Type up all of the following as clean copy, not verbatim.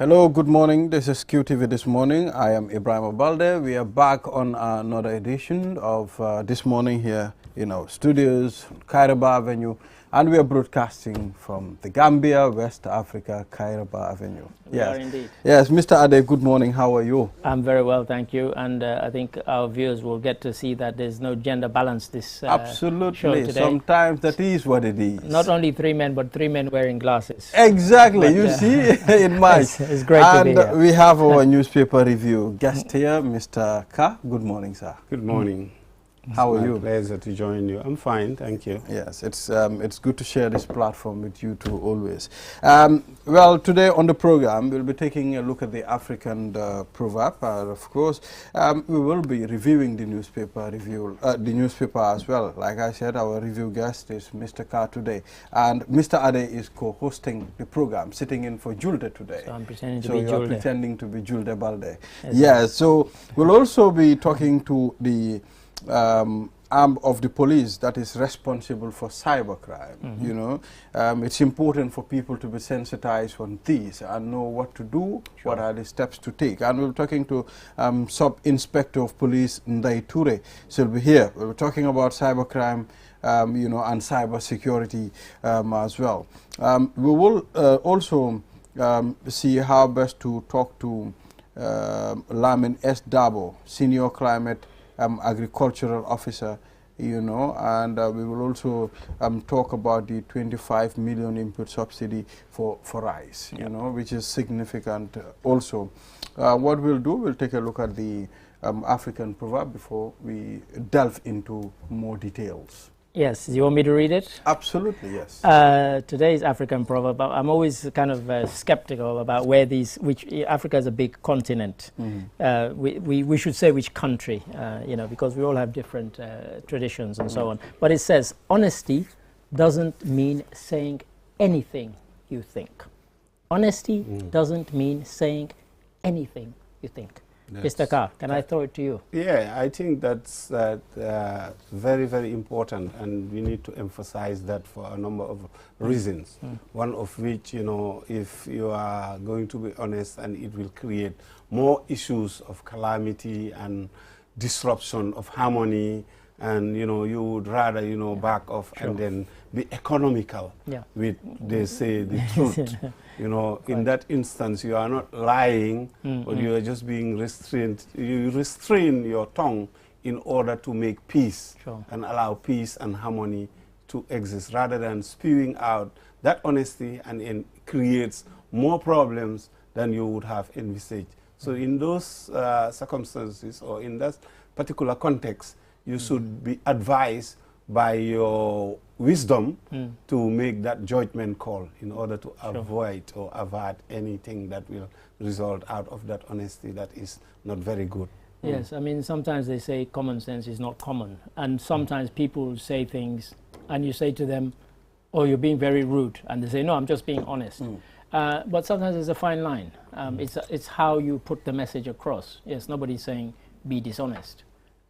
Hello, good morning. This is QTV This Morning. I am Ibrahim Abalde. We are back on another edition of This Morning here in our studios, Kairaba Avenue, and we are broadcasting from the Gambia, West Africa, Kairaba Avenue. We are indeed. Yes, Mr. Ade, good morning. How are you? I'm very well, thank you. And I think our viewers will get to see that there's no gender balance this Absolutely. show today. Sometimes that is what it is. Not only three men, but three men wearing glasses. Exactly. But, you see, it might. It's great to be here. And we have our newspaper review guest here, Mr. Ka. Good morning, sir. Good morning. How are it's you? My pleasure to join you. I'm fine, thank you. Yes, it's good to share this platform with you too, always. Well, today on the program, we'll be taking a look at the African proverb. Of course, we will be reviewing the newspaper as well. Like I said, our review guest is Mr. Ka today, and Mr. Ade is co-hosting the program, sitting in for Julde today. So I'm pretending to so be you're Julde. pretending to be Julde Balde. Yes, yes. So we'll also be talking to the arm of the police that is responsible for cybercrime. You know, it's important for people to be sensitized on these and know what to do, what are the steps to take. And we're talking to Sub-Inspector of Police Ndai Ture. She'll be here. We're talking about cybercrime, you know, and cyber security as well. We will also see how best to talk to Lamin S. Dabo, Senior Climate Agricultural Officer, you know, and we will also talk about the 25 million input subsidy for rice, you know, which is significant also. What we'll do, we'll take a look at the African proverb before we delve into more details. Yes, do you want me to read it? Absolutely, yes. Today's African proverb, I'm always kind of skeptical about where which Africa is a big continent. We should say which country, you know, because we all have different traditions and so on. But it says, honesty doesn't mean saying anything you think. Honesty doesn't mean saying anything you think. Mr. Ka, can I throw it to you? Yeah, I think that's very, very important, and we need to emphasize that for a number of reasons. One of which, you know, if you are going to be honest, and it will create more issues of calamity and disruption of harmony, and, you know, you would rather, you know, back off and then be economical with, they say, the truth. You know, in that instance, you are not lying, but you are just being restrained. You restrain your tongue in order to make peace and allow peace and harmony to exist, rather than spewing out that honesty, and it creates more problems than you would have envisaged. So in those circumstances, or in that particular context, you should be advised by your wisdom to make that judgment call in order to avoid or avert anything that will result out of that honesty that is not very good. Yes, I mean, sometimes they say common sense is not common. And sometimes people say things and you say to them, oh, you're being very rude. And they say, no, I'm just being honest. But sometimes there's a fine line. It's how you put the message across. Yes, nobody's saying be dishonest.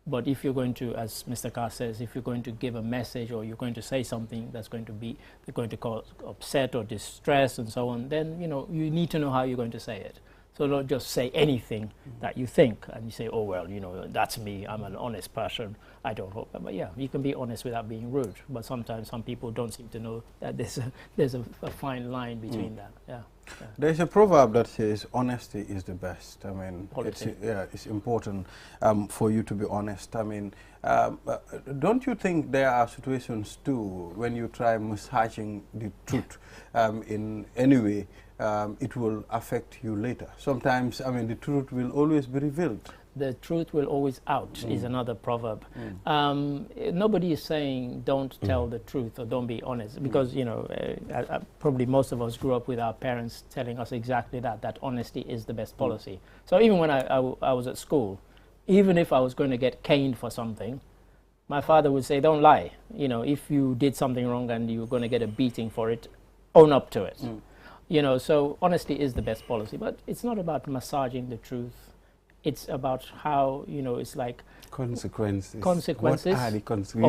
But if you're going to, as Mr. Carr says, if you're going to give a message or you're going to say something that's going to cause upset or distress and so on, then, you know, you need to know how you're going to say it. So don't just say anything that you think and you say, oh, well, you know, that's me, I'm an honest person, I don't hope. But yeah, you can be honest without being rude. But sometimes some people don't seem to know that there's a fine line between that. Yeah. There's a proverb that says honesty is the best. I mean, it's important for you to be honest. I mean, don't you think there are situations too when you try massaging the truth in any way, it will affect you later? Sometimes, I mean, the truth will always be revealed. The truth will always out is another proverb. Nobody is saying don't tell the truth or don't be honest, because, you know, probably most of us grew up with our parents telling us exactly that honesty is the best policy. So even when I was at school, even if I was going to get caned for something, my father would say, don't lie. You know, if you did something wrong and you're going to get a beating for it, own up to it. You know, so honesty is the best policy, but it's not about massaging the truth. It's about how, you know, it's like consequences. What are the consequences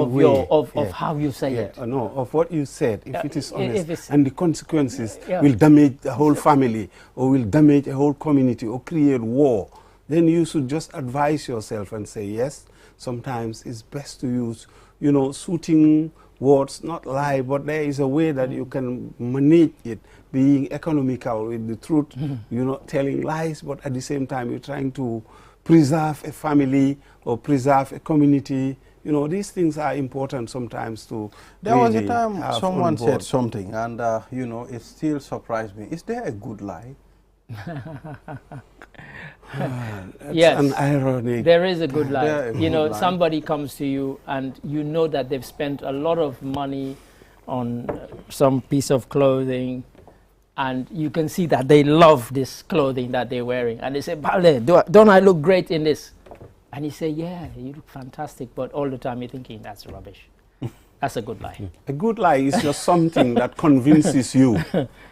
of how you say it. No, of what you said. If it is honest, it's, and the consequences will damage the whole family, or will damage a whole community, or create war, then you should just advise yourself and say, yes, sometimes it's best to use, you know, soothing words, not lie, but there is a way that you can manage it, being economical with the truth, you know, telling lies, but at the same time you're trying to preserve a family or preserve a community. You know, these things are important sometimes to There really was a time have someone on board. said something, and, you know, it still surprised me. Is there a good lie? Yes, an ironic. there is a good lie. You know, lie. somebody comes to you and you know that they've spent a lot of money on some piece of clothing, and you can see that they love this clothing that they're wearing, and they say, Bale, don't I look great in this? And you say, yeah, you look fantastic, but all the time you're thinking, that's rubbish. That's a good lie. A good lie is just something that convinces you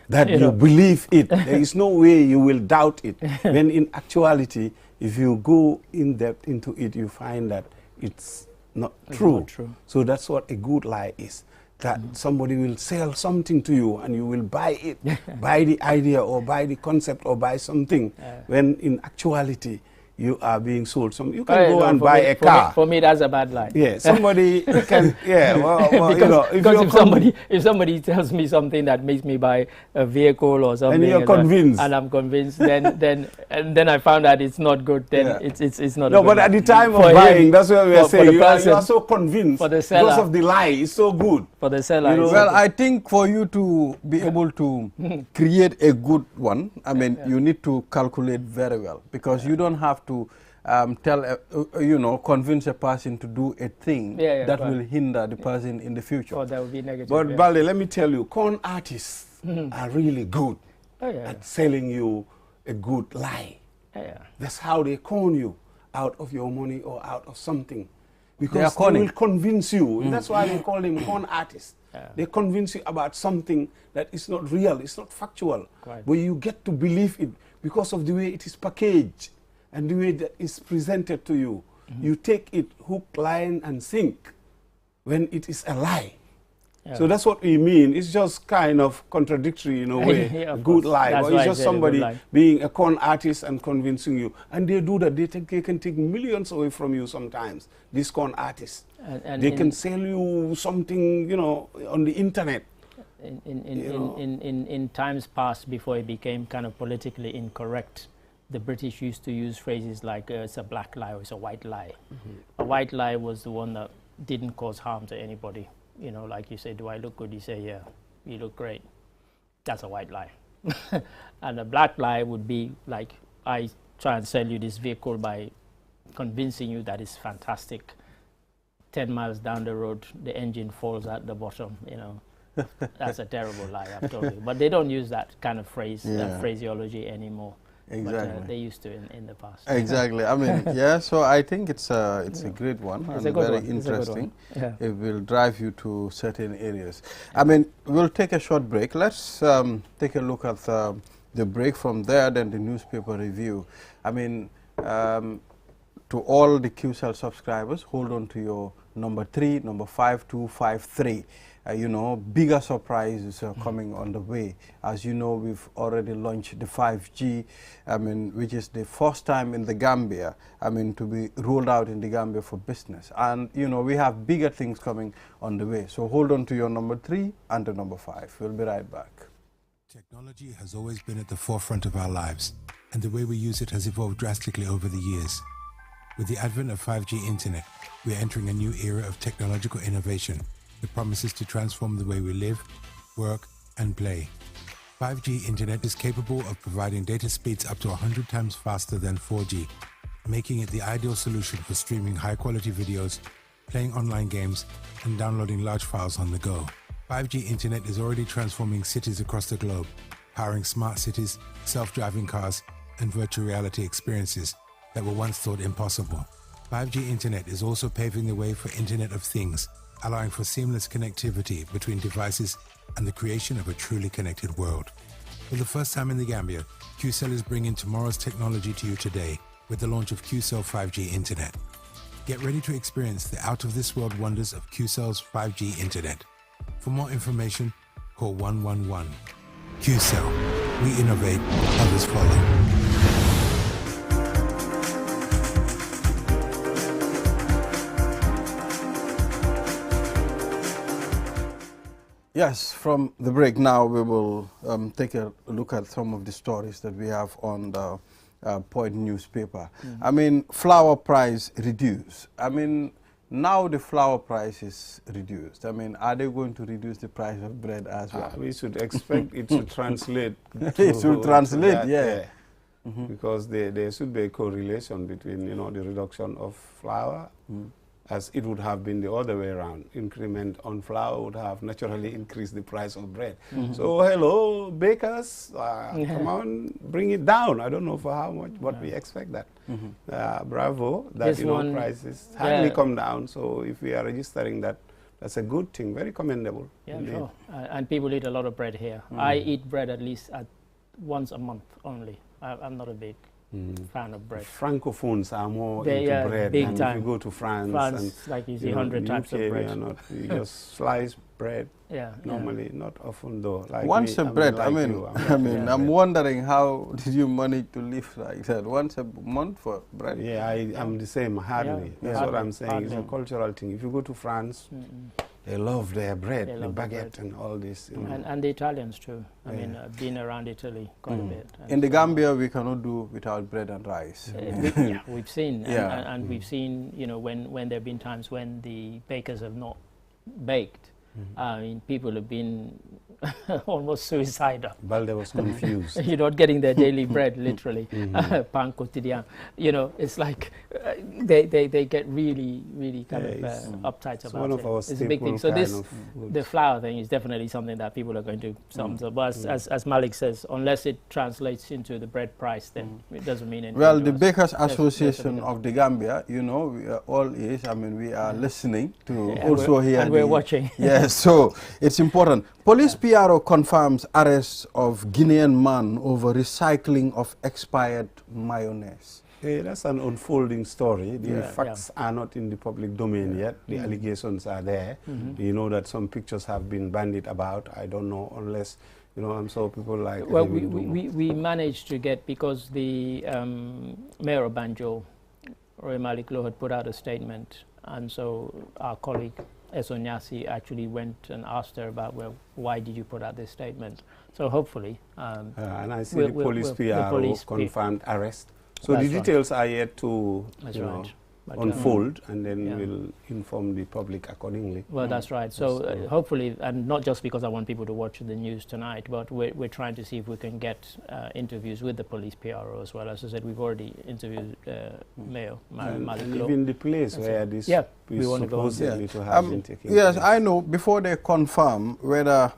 that you believe it. There is no way you will doubt it. When in actuality, if you go in depth into it, you find that it's not true. Not true. So that's what a good lie is. That somebody will sell something to you and you will buy it, buy the idea or buy the concept or buy something, when in actuality, you are being sold. You can go and buy a car. For me, that's a bad lie. Yeah, somebody can, well, because, you know, if somebody tells me something that makes me buy a vehicle or something, and you're convinced, and I'm convinced, then I found out it's not good. Then it's not. No, but at the time of buying, that's what we are saying. You are so convinced for the seller, because of the lie. It's so good for the seller. You know, well, I think for you to be able to create a good one, I mean, you need to calculate very well, because you don't have to you know, convince a person to do a thing that will hinder the person in the future. Oh, that would be negative. But Balde, let me tell you, con artists are really good at selling you a good lie. That's how they con you out of your money or out of something, because they will convince you. That's why they call them con artists. They convince you about something that is not real, it's not factual, but you get to believe it because of the way it is packaged and the way that is presented to you. You take it hook, line, and sink when it is a lie. So that's what we mean. It's just kind of contradictory in a way, a good lie. But it's just somebody being a con artist and convincing you. And they do that. They can take millions away from you sometimes, these con artists. And they can sell you something, you know, on the internet. In times past, before it became kind of politically incorrect, the British used to use phrases like it's a black lie or it's a white lie. A white lie was the one that didn't cause harm to anybody. You know, like you say, do I look good? You say, yeah, you look great. That's a white lie. And a black lie would be like, I try and sell you this vehicle by convincing you that it's fantastic. 10 miles down the road, the engine falls at the bottom, you know. That's a terrible lie, I've told you. But they don't use that kind of phrase, that phraseology anymore. Exactly. But they used to in the past. Exactly. I mean, so I think it's a great one, it's and very interesting. It will drive you to certain areas. I mean, we'll take a short break. Let's take a look at the break. From there, then the newspaper review. I mean, to all the QCell subscribers, hold on to your number 3, number 5253. You know, bigger surprises are coming on the way. As you know, we've already launched the 5G, I mean, which is the first time in the Gambia, I mean, to be rolled out in the Gambia for business. And, you know, we have bigger things coming on the way. So hold on to your number 3 and the number 5. We'll be right back. Technology has always been at the forefront of our lives, and the way we use it has evolved drastically over the years. With the advent of 5G internet, we are entering a new era of technological innovation that promises to transform the way we live, work, and play. 5G internet is capable of providing data speeds up to 100 times faster than 4G, making it the ideal solution for streaming high-quality videos, playing online games, and downloading large files on the go. 5G internet is already transforming cities across the globe, powering smart cities, self-driving cars, and virtual reality experiences that were once thought impossible. 5G internet is also paving the way for Internet of Things, allowing for seamless connectivity between devices and the creation of a truly connected world. For the first time in the Gambia, QCell is bringing tomorrow's technology to you today with the launch of QCell 5G Internet. Get ready to experience the out-of-this-world wonders of QCell's 5G Internet. For more information, call 111. QCell. We innovate, others follow. Yes, from the break now we will take a look at some of the stories that we have on the Point newspaper. I mean, flour price reduced. I mean, now the flour price is reduced. I mean, are they going to reduce the price of bread as well? We should expect it to translate. It should translate, that, yeah. Because there should be a correlation between, you know, the reduction of flour, as it would have been the other way around. Increment on flour would have naturally increased the price of bread. So hello, bakers, come on, bring it down. I don't know for how much, but we expect that. Bravo, that This you know, one, prices hardly come down. So if we are registering that, that's a good thing, very commendable. Yeah, indeed. sure. And people eat a lot of bread here. I eat bread at least once a month only. I'm not a big fan of bread. Francophones are more They, into bread. big and time. if you go to France and like you see you know, 100 types of UK, bread. we are not, you just slice bread. Yeah, Normally, not often though. Like Once me, a bread, like I mean, you, I'm wondering how did you manage to live like that? Once a month for bread? Yeah, I'm the same, hardly. Yeah, That's what I'm saying. hardly. It's a cultural thing. If you go to France, they love their bread, They the love the baguette bread. and all this. You know. And the Italians too. I mean, been around Italy quite a bit. And In the so- Gambia, we cannot do without bread and rice. we've seen, Yeah. and we've seen, you know, when there have been times when the bakers have not baked. I mean, people have been almost suicidal. Balde was confused. You're not getting their daily bread, literally. Pan quotidien. You know, it's like they get really, really kind of uptight about one of it. our It's a big thing. So staple this, kind of goods. the flour thing is definitely something that people are going to but as Malik says, unless it translates into the bread price, then it doesn't mean anything. Well, to the us. Bakers That's Association the of the Gambia, you know, we are all is, I mean, we are listening to Yeah, also we're- hear and we're watching. Yes, so it's important. Police PRO confirms arrest of Guinean man over recycling of expired mayonnaise. Hey, that's an unfolding story. The Yeah. facts are not in the public domain yet. The allegations are there. You know that some pictures have been bandied about. I don't know unless, you know, I'm so people like... Well, hey, we managed to get, because the mayor of Banjul, Roy Malik Lo, had put out a statement, and so our colleague Esonyasi actually went and asked her about, well, why did you put out this statement? So hopefully... and I see we'll- the we'll- police we'll- the PRO police confirmed arrest. So That's the right. details are yet to That's you right. know, But, unfold, and then yeah. we'll inform the public accordingly. Well, that's right. So hopefully, and not just because I want people to watch the news tonight, but we're trying to see if we can get interviews with the police PRO as well. As I said, we've already interviewed Mayor Malik And Lo. even the place where this Yeah, we is want to go on. supposedly to have been taken Yes, place. I know. Before they confirm whether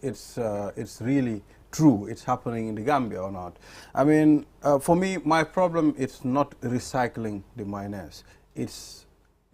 it's really true, it's happening in the Gambia or not. I mean, for me, my problem is not recycling the mayonnaise. It's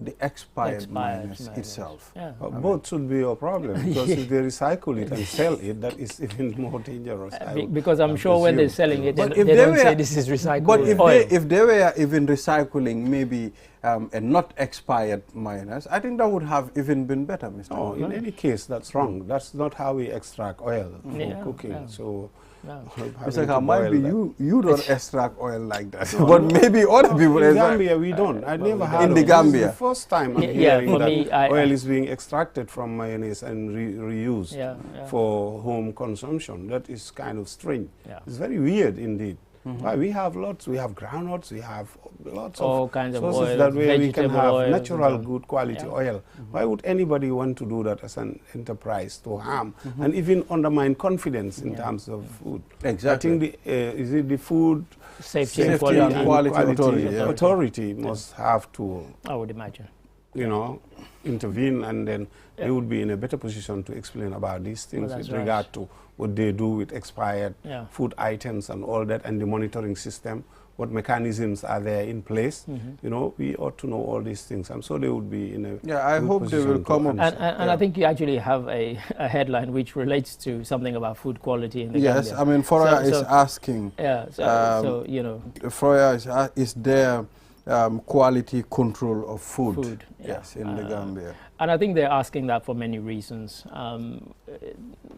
the expired mayonnaise itself. Yeah. Both should be your problem, because if they recycle it and sell it, that is even more dangerous. I would Because I'm sure when they're presume. selling it, But they if don't they say were- this is recycled But oil. if they were even recycling maybe a not expired mayonnaise, I think that would have even been better, Mr. No, in any case, that's wrong. That's not how we extract oil for Yeah, cooking. yeah. So, Yeah. Mr. Khan, might be you don't extract oil like that, but maybe other people in extract. Gambia, we don't. I never had in of the it. Gambia. This is the first time I'm Yeah, hearing for that me, I- oil is being extracted from mayonnaise and reused Yeah, yeah. for home consumption. That is kind of strange. Yeah. It's very weird indeed. Why, we have lots. We have groundnuts. We have lots All of kinds of sources oil, that way we can vegetable have oils natural, and- good quality Yeah. oil. Why would anybody want to do that as an enterprise to harm and even undermine confidence in terms of food? Exactly. I think is it the food Safety and Safety quality. and quality authority, yeah. authority must have to, I would imagine. you know, intervene, and then they would be in a better position to explain about these things that's with right. regard to what they do with expired Yeah. food items and all that, and the monitoring system. what mechanisms are there in place. You know, we ought to know all these things. I'm sure they would be in a I hope they will come up. And I think you actually have a headline which relates to something about food quality in the Yes, Gambia. I mean, Froya is asking. Yeah, so you know. Froya is there quality control of food. Yeah. Yes, in the Gambia. And I think they're asking that for many reasons.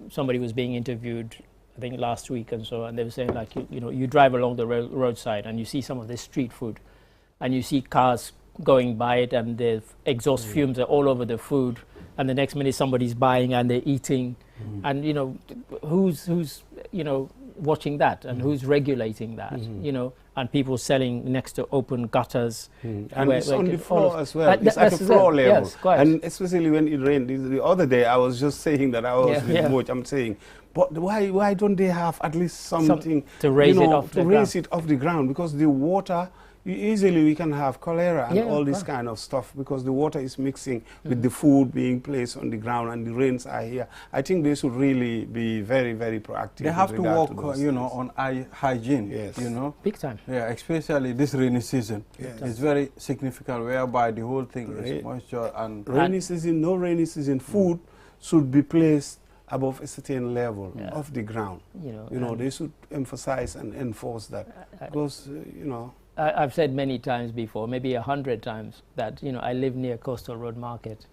Somebody was being interviewed, I think last week and so, and they were saying like, you know, you drive along the roadside and you see some of this street food and you see cars going by it and the exhaust fumes are all over the food, and the next minute somebody's buying and they're eating. And, you know, who's you know, watching that, and who's regulating that, you know, and people selling next to open gutters. And it's on the floor as well. It's at the floor level. Yes, quite. And especially when it rained. The other day I was just saying that I was with Moch, I'm saying, but why don't they have at least something to raise it off the ground? Because the water, easily we can have cholera and all this kind of stuff, because the water is mixing with the food being placed on the ground and the rains are here. I think they should really be very, very proactive. They have to work, you know, on hygiene, you know. Big time. Yeah, especially this rainy season. It's very significant, whereby the whole thing is moisture and... Rainy season, no rainy season, food should be placed above a certain level of the ground. You know, they should emphasize and enforce that, because, you know... I've said many times before, maybe 100 times, that, you know, I live near Coastal Road Market,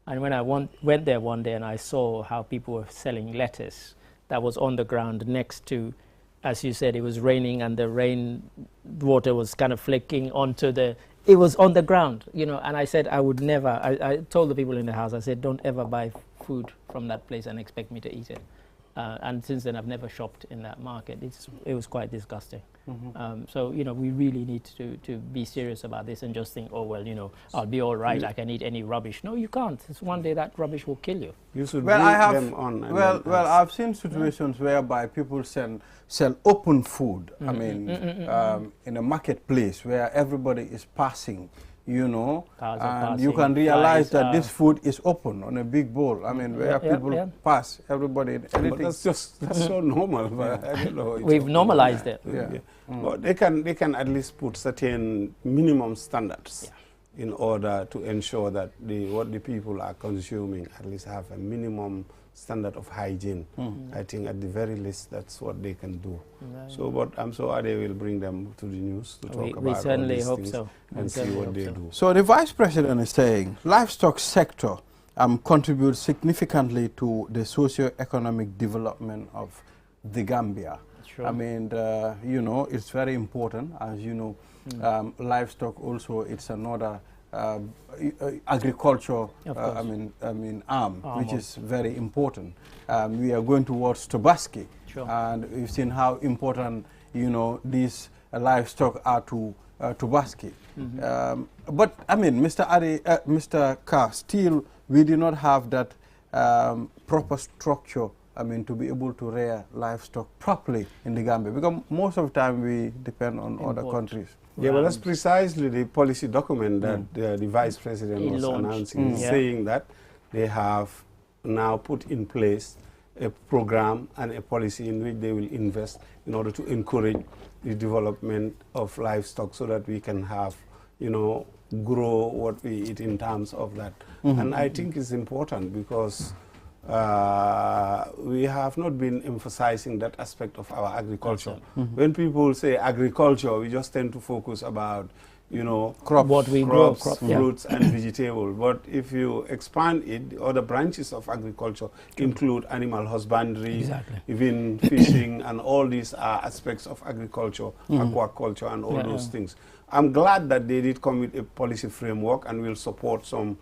and when I went there one day and I saw how people were selling lettuce that was on the ground next to, as you said, it was raining and the rain water was kind of flicking onto it was on the ground, you know, and I said I would never, I told the people in the house, I said, don't ever buy food from that place and expect me to eat it. And since then I've never shopped in that market. It was quite disgusting. So, you know, we really need to be serious about this and just think, oh, well, you know, I'll be all right, I can eat any rubbish. No, you can't. It's one day that rubbish will kill you. You should bring them on. And I've seen situations whereby people sell open food, I mean, in a marketplace where everybody is passing, you know, and you can realize that this food is open on a big bowl. I mean, where people pass, everybody, anything. But that's so normal. But I don't know. We've normalized it. But they can at least put certain minimum standards in order to ensure that what the people are consuming at least have a minimum standard of hygiene. I think at the very least that's what they can do. So, but I'm sure they will bring them to the news to talk about we certainly all these hope things so. and see what they do. So the Vice President is saying livestock sector contributes significantly to the socio-economic development of the Gambia. Sure. I mean, you know, it's very important, as you know. Livestock also, it's another agriculture, I mean, arm, which is very important. We are going towards Tobaski, and we've seen how important, you know, these livestock are to Tobaski. But I mean, Mr. Carr, still we do not have that proper structure, I mean, to be able to rear livestock properly in the Gambia, because most of the time we depend on other countries. Yeah, well, that's precisely the policy document that the Vice President was announcing, saying that they have now put in place a program and a policy in which they will invest in order to encourage the development of livestock, so that we can have, you know, grow what we eat in terms of that. And I think it's important, because we have not been emphasizing that aspect of our agriculture. When people say agriculture, we just tend to focus about, you know, crops, fruits and vegetables. But if you expand it, the other branches of agriculture include animal husbandry, even fishing, and all these are aspects of agriculture, aquaculture, and all those things. I'm glad that they did come with a policy framework, and will support some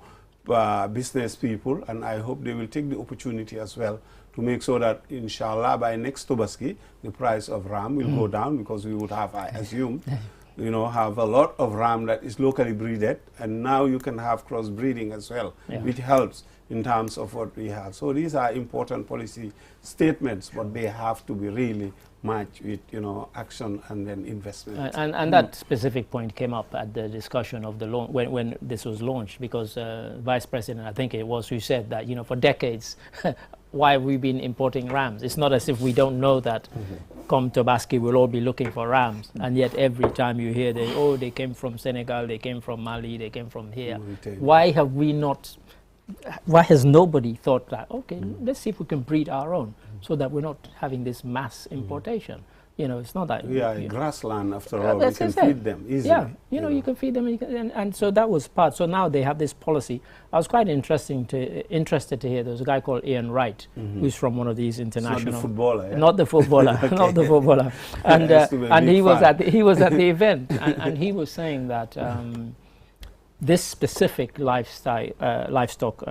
business people, and I hope they will take the opportunity as well to make sure that, inshallah, by next Tobaski, the price of ram will go down, because we would have, I assume, you know, have a lot of ram that is locally breeded, and now you can have crossbreeding as well, which helps in terms of what we have. So these are important policy statements, but they have to be really matched with, you know, action and then investment. And that specific point came up at the discussion of the launch, when this was launched, because Vice President, I think it was, who said that, you know, for decades why have we been importing rams? It's not as if we don't know that come Tobaski we'll all be looking for rams, and yet every time you hear they came from Senegal, they came from Mali, they came from here. Why have we not, why has nobody thought that, okay, let's see if we can breed our own so that we're not having this mass importation? You know, it's not that... Yeah, grassland, after all, you can feed them easily. Yeah, you can feed them, and so that was part. So now they have this policy. I was quite interested to hear, there was a guy called Ian Wright, who's from one of these international... It's not the footballer, yeah? Not the footballer, Okay. not the footballer. And he was at the event, and he was saying that this specific livestock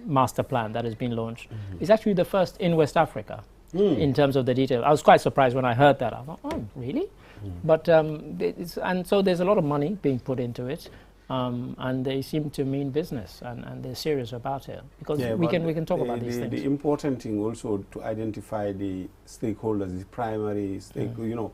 master plan that has been launched is actually the first in West Africa. In terms of the detail, I was quite surprised when I heard that. I thought, oh, really? But and so there's a lot of money being put into it, and they seem to mean business, and they're serious about it, because we can talk about these things. The important thing also to identify the stakeholders, the primary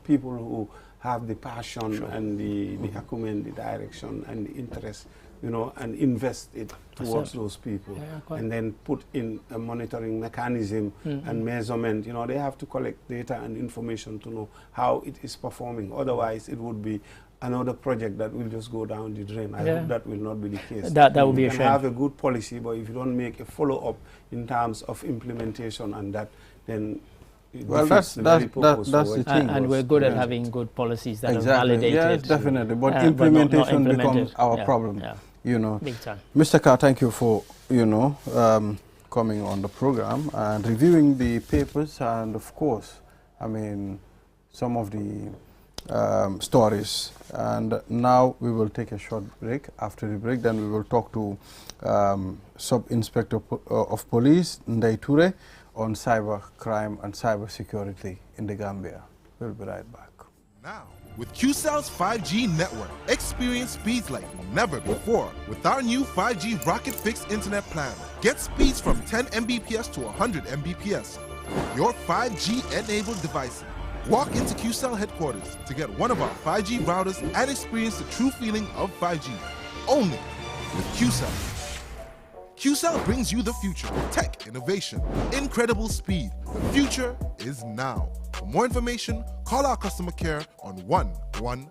people who have the passion and the acumen, the direction, and the interest. And invest it towards those people, and then put in a monitoring mechanism and measurement. They have to collect data and information to know how it is performing. Otherwise, it would be another project that will just go down the drain. I hope that will not be the case. That would be a shame. You can have a good policy, but if you don't make a follow-up in terms of implementation and that, then that's the thing. And we're good at having good policies that are validated. Yes, definitely. But implementation becomes our problem. Big time. Mr. Carr, thank you for coming on the program and reviewing the papers, and of course, I mean, some of the stories. And now we will take a short break. After the break, then we will talk to Sub-Inspector of Police Ndai Toure on cyber crime and cyber security in the Gambia. We'll be right back. Now, with QCell's 5G network, experience speeds like never before with our new 5G Rocket Fixed Internet plan. Get speeds from 10 Mbps to 100 Mbps. Your 5G-enabled device. Walk into QCell headquarters to get one of our 5G routers and experience the true feeling of 5G. Only with QCell. QCell brings you the future, tech, innovation, incredible speed. The future is now. For more information, call our customer care on 111.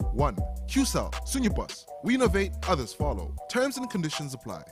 QCell, Sunyapus. We innovate, others follow. Terms and conditions apply.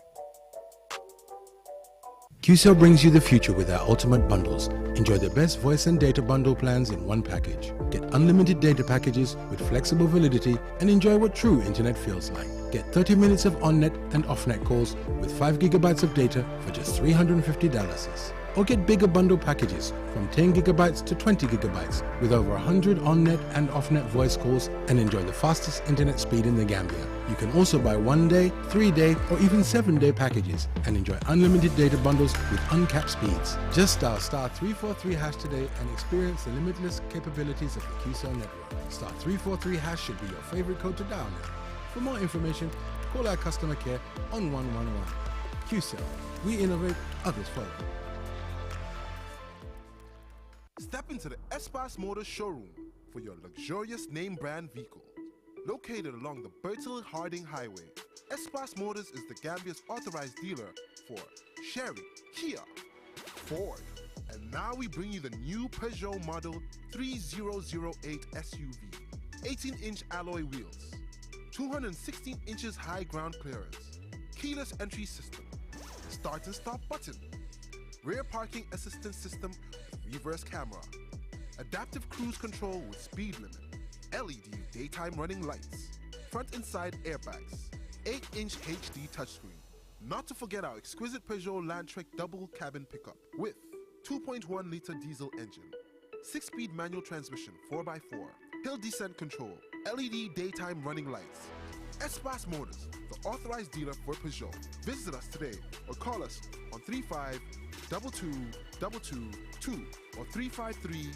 QCell brings you the future with our ultimate bundles. Enjoy the best voice and data bundle plans in one package. Get unlimited data packages with flexible validity and enjoy what true internet feels like. Get 30 minutes of on-net and off-net calls with 5 gigabytes of data for just $350. Or get bigger bundle packages from 10 gigabytes to 20 gigabytes with over 100 on-net and off-net voice calls and enjoy the fastest internet speed in the Gambia. You can also buy 1-day, 3-day or even 7-day packages and enjoy unlimited data bundles with uncapped speeds. Just dial *343# today and experience the limitless capabilities of the QCell network. *343# should be your favorite code to dial now. For more information, call our customer care on 111. QCell. We innovate, others follow. Step into the Espas Motors showroom for your luxurious name brand vehicle. Located along the Bertil Harding Highway, Espas Motors is the Gambia's authorized dealer for Chery, Kia, Ford, and now we bring you the new Peugeot model 3008 SUV. 18-inch alloy wheels, 216 inches high ground clearance, keyless entry system, start and stop button, rear parking assistance system with reverse camera, adaptive cruise control with speed limit, LED daytime running lights, front and side airbags, 8-inch HD touchscreen. Not to forget our exquisite Peugeot Landtrek double cabin pickup with 2.1-liter diesel engine, 6-speed manual transmission 4x4, hill descent control, LED daytime running lights. Espas Motors, the authorized dealer for Peugeot. Visit us today or call us on 35-2222 or 353-4444.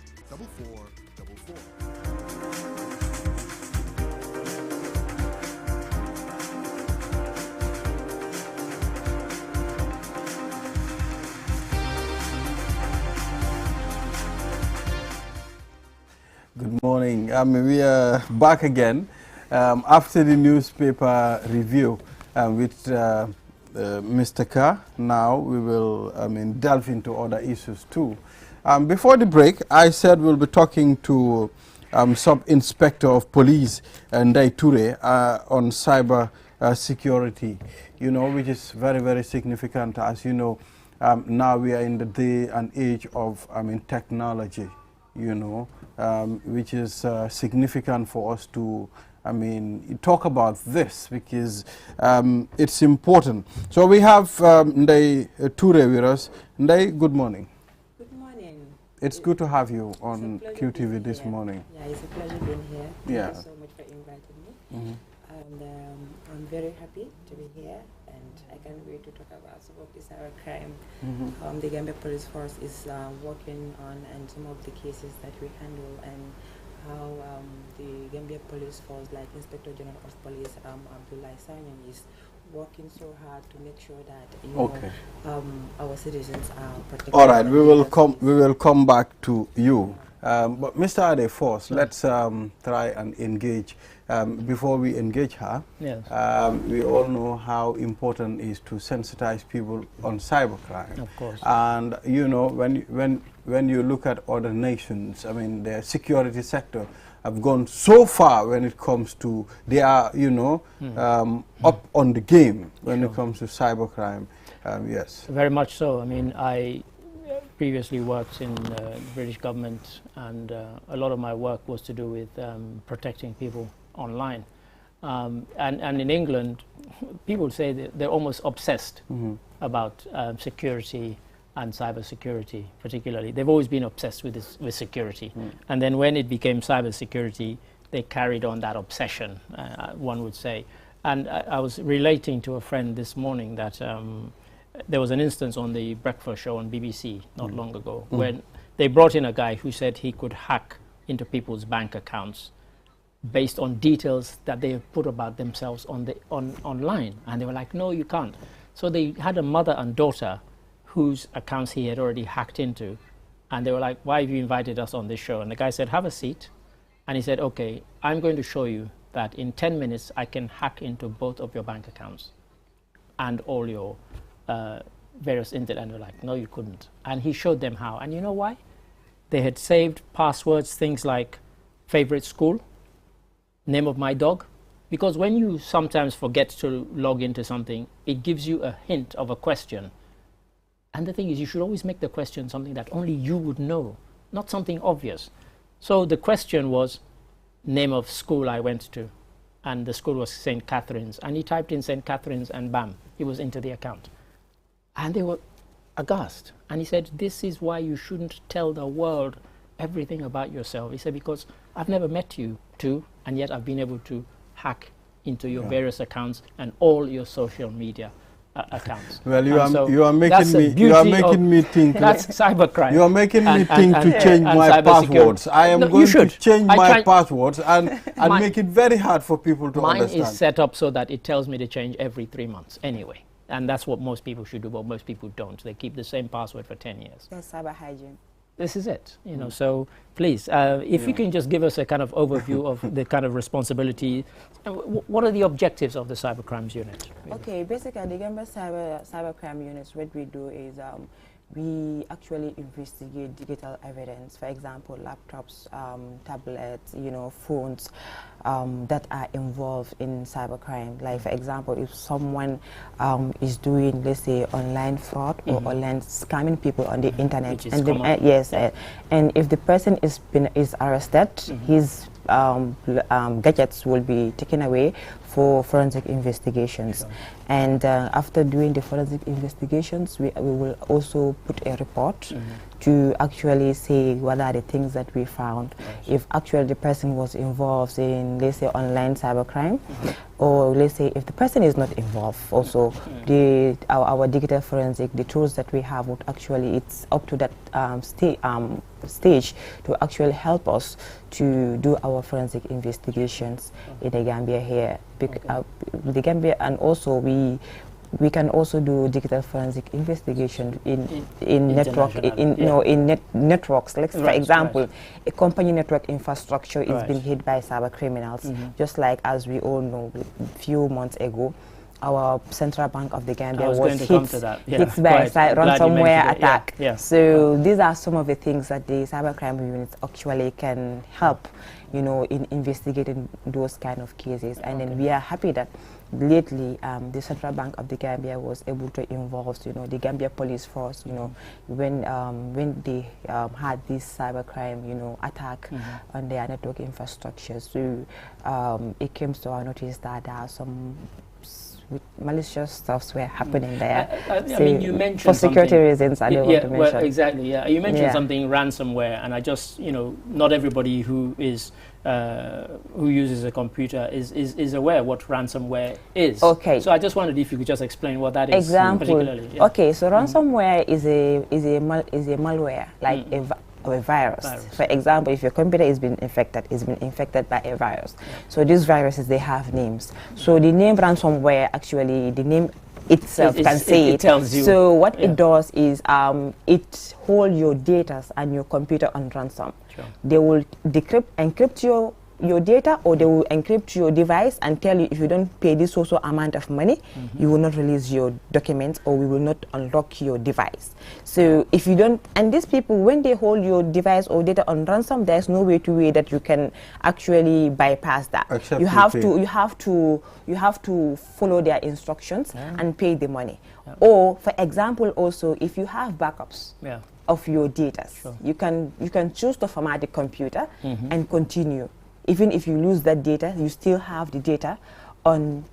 Good morning. We are back again after the newspaper review with Mr. Ka. Now we will, delve into other issues too. Before the break, I said we'll be talking to Sub-Inspector of Police Ndai Ture on cyber security, which is very, very significant. As you know, now we are in the day and age of, technology, which is significant for us to, talk about this because it's important. So we have Ndai Ture with us. Ndai, good morning. Good morning. It's good to have you on QTV this morning. Yeah, it's a pleasure being here. Thank you so much for inviting me. And I'm very happy to be here, and I can't wait to talk about some of this cybercrime. The Gambia Police Force is working on, and some of the cases that we handle, and how the Gambia Police Force, like Inspector General of Police Abdullah Sanyan, is working so hard to make sure that our citizens are protected. All right, we will come back to you. But Mr. Ade Force, let's try and engage. Before we engage her, yes. We all know how important it is to sensitize people on cybercrime. Of course. And when you look at other nations, the security sector have gone so far when it comes to, they are, up on the game when it comes to cybercrime. Yes. Very much so. I previously worked in the British government, and a lot of my work was to do with protecting people online. And in England, people say that they're almost obsessed about security and cybersecurity, particularly. They've always been obsessed with security. And then when it became cybersecurity, they carried on that obsession, one would say. And I was relating to a friend this morning that there was an instance on the breakfast show on BBC not long ago when they brought in a guy who said he could hack into people's bank accounts based on details that they have put about themselves online. And they were like, no, you can't. So they had a mother and daughter whose accounts he had already hacked into. And they were like, why have you invited us on this show? And the guy said, have a seat. And he said, okay, I'm going to show you that in 10 minutes, I can hack into both of your bank accounts and all your various internet. And they're like, no, you couldn't. And he showed them how. And you know why? They had saved passwords, things like favorite school, name of my dog. Because when you sometimes forget to log into something, it gives you a hint of a question. And the thing is, you should always make the question something that only you would know, not something obvious. So the question was name of school I went to. And the school was St. Catherine's. And he typed in St. Catherine's and bam, he was into the account. And they were aghast. And he said, this is why you shouldn't tell the world everything about yourself. He said, because I've never met you two, and yet I've been able to hack into your various accounts and all your social media accounts. Well, you are making me think. That's cybercrime. You are making me think to change my passwords. I am going to change my passwords and make it very hard for people to understand. Mine is set up so that it tells me to change every 3 months anyway. And that's what most people should do, but most people don't. They keep the same password for 10 years. That's cyber hygiene. This is it, so please, if you can just give us a kind of overview of the kind of responsibility, what are the objectives of the Cybercrimes Unit? Okay, basically the Gambia Cybercrime Units, what we do is we actually investigate digital evidence, for example, laptops, tablets, phones that are involved in cybercrime. Like, for example, if someone is doing, let's say, online fraud or online scamming people on the internet, and and if the person is arrested, his gadgets will be taken away for forensic investigations. And after doing the forensic investigations, we will also put a report to actually say what are the things that we found. If actually the person was involved in, let's say, online cybercrime, or let's say if the person is not involved, also our digital forensic, the tools that we have would actually, it's up to that stage to actually help us to do our forensic investigations in the Gambia here. The Gambia, and also we can also do digital forensic investigation in networks. Like, for example, a company network infrastructure is being hit by cyber criminals. Just like, as we all know, a few months ago, our Central Bank of the Gambia was hit by a ransomware attack. Yeah. So these are some of the things that the cybercrime units actually can help, you know, in investigating those kind of cases. And then we are happy that lately the Central Bank of the Gambia was able to involve, you know, the Gambia police force, you know, when they had this cybercrime, you know, attack on their network infrastructure. So it came to our notice that there are some malicious stuffs were happening there. I mean, you mentioned for security reasons. I don't want to mention. Well, exactly. Yeah, you mentioned something ransomware, and I just, you know, not everybody who is who uses a computer is aware what ransomware is. Okay. So I just wondered if you could just explain what that is. Example. Particularly. Yeah. Okay. So ransomware is a malware, like a virus. For example, if your computer is being infected, it's been infected by a virus. So these viruses, they have names. So the name ransomware, actually, the name itself can say it tells you. So what it does is it holds your data and your computer on ransom. Sure. They will encrypt your data, or they will encrypt your device and tell you if you don't pay this also amount of money, you will not release your documents, or we will not unlock your device. So if you don't, and these people, when they hold your device or data on ransom, there's no way that you can actually bypass that. Except you have to follow their instructions and pay the money. Or for example, also if you have backups of your data, you can choose to format the computer and continue. Even if you lose that data, you still have the data on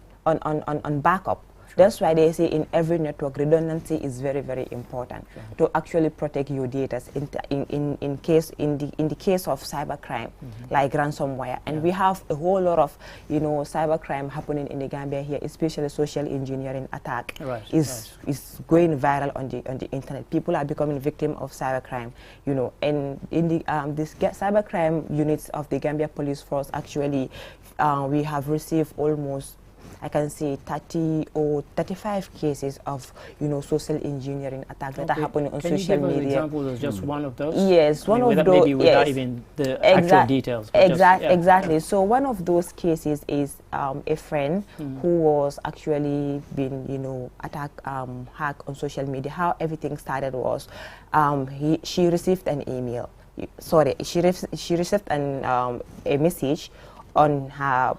backup. That's why they say in every network, redundancy is very, very important to actually protect your data in the case of cybercrime, like ransomware. And we have a whole lot of, you know, cybercrime happening in the Gambia here, especially social engineering attack is going viral on the internet. People are becoming victims of cybercrime, you know. And in the cybercrime units of the Gambia Police Force, actually, we have received almost, I can say, 30 or 35 cases of, you know, social engineering attacks that are happening on social media. Can you give an example of just one of those? Yes, one of those. Maybe without even the actual details. Exactly. So one of those cases is a friend who was actually been, you know, hacked on social media. How everything started was she received an email. She received a message on her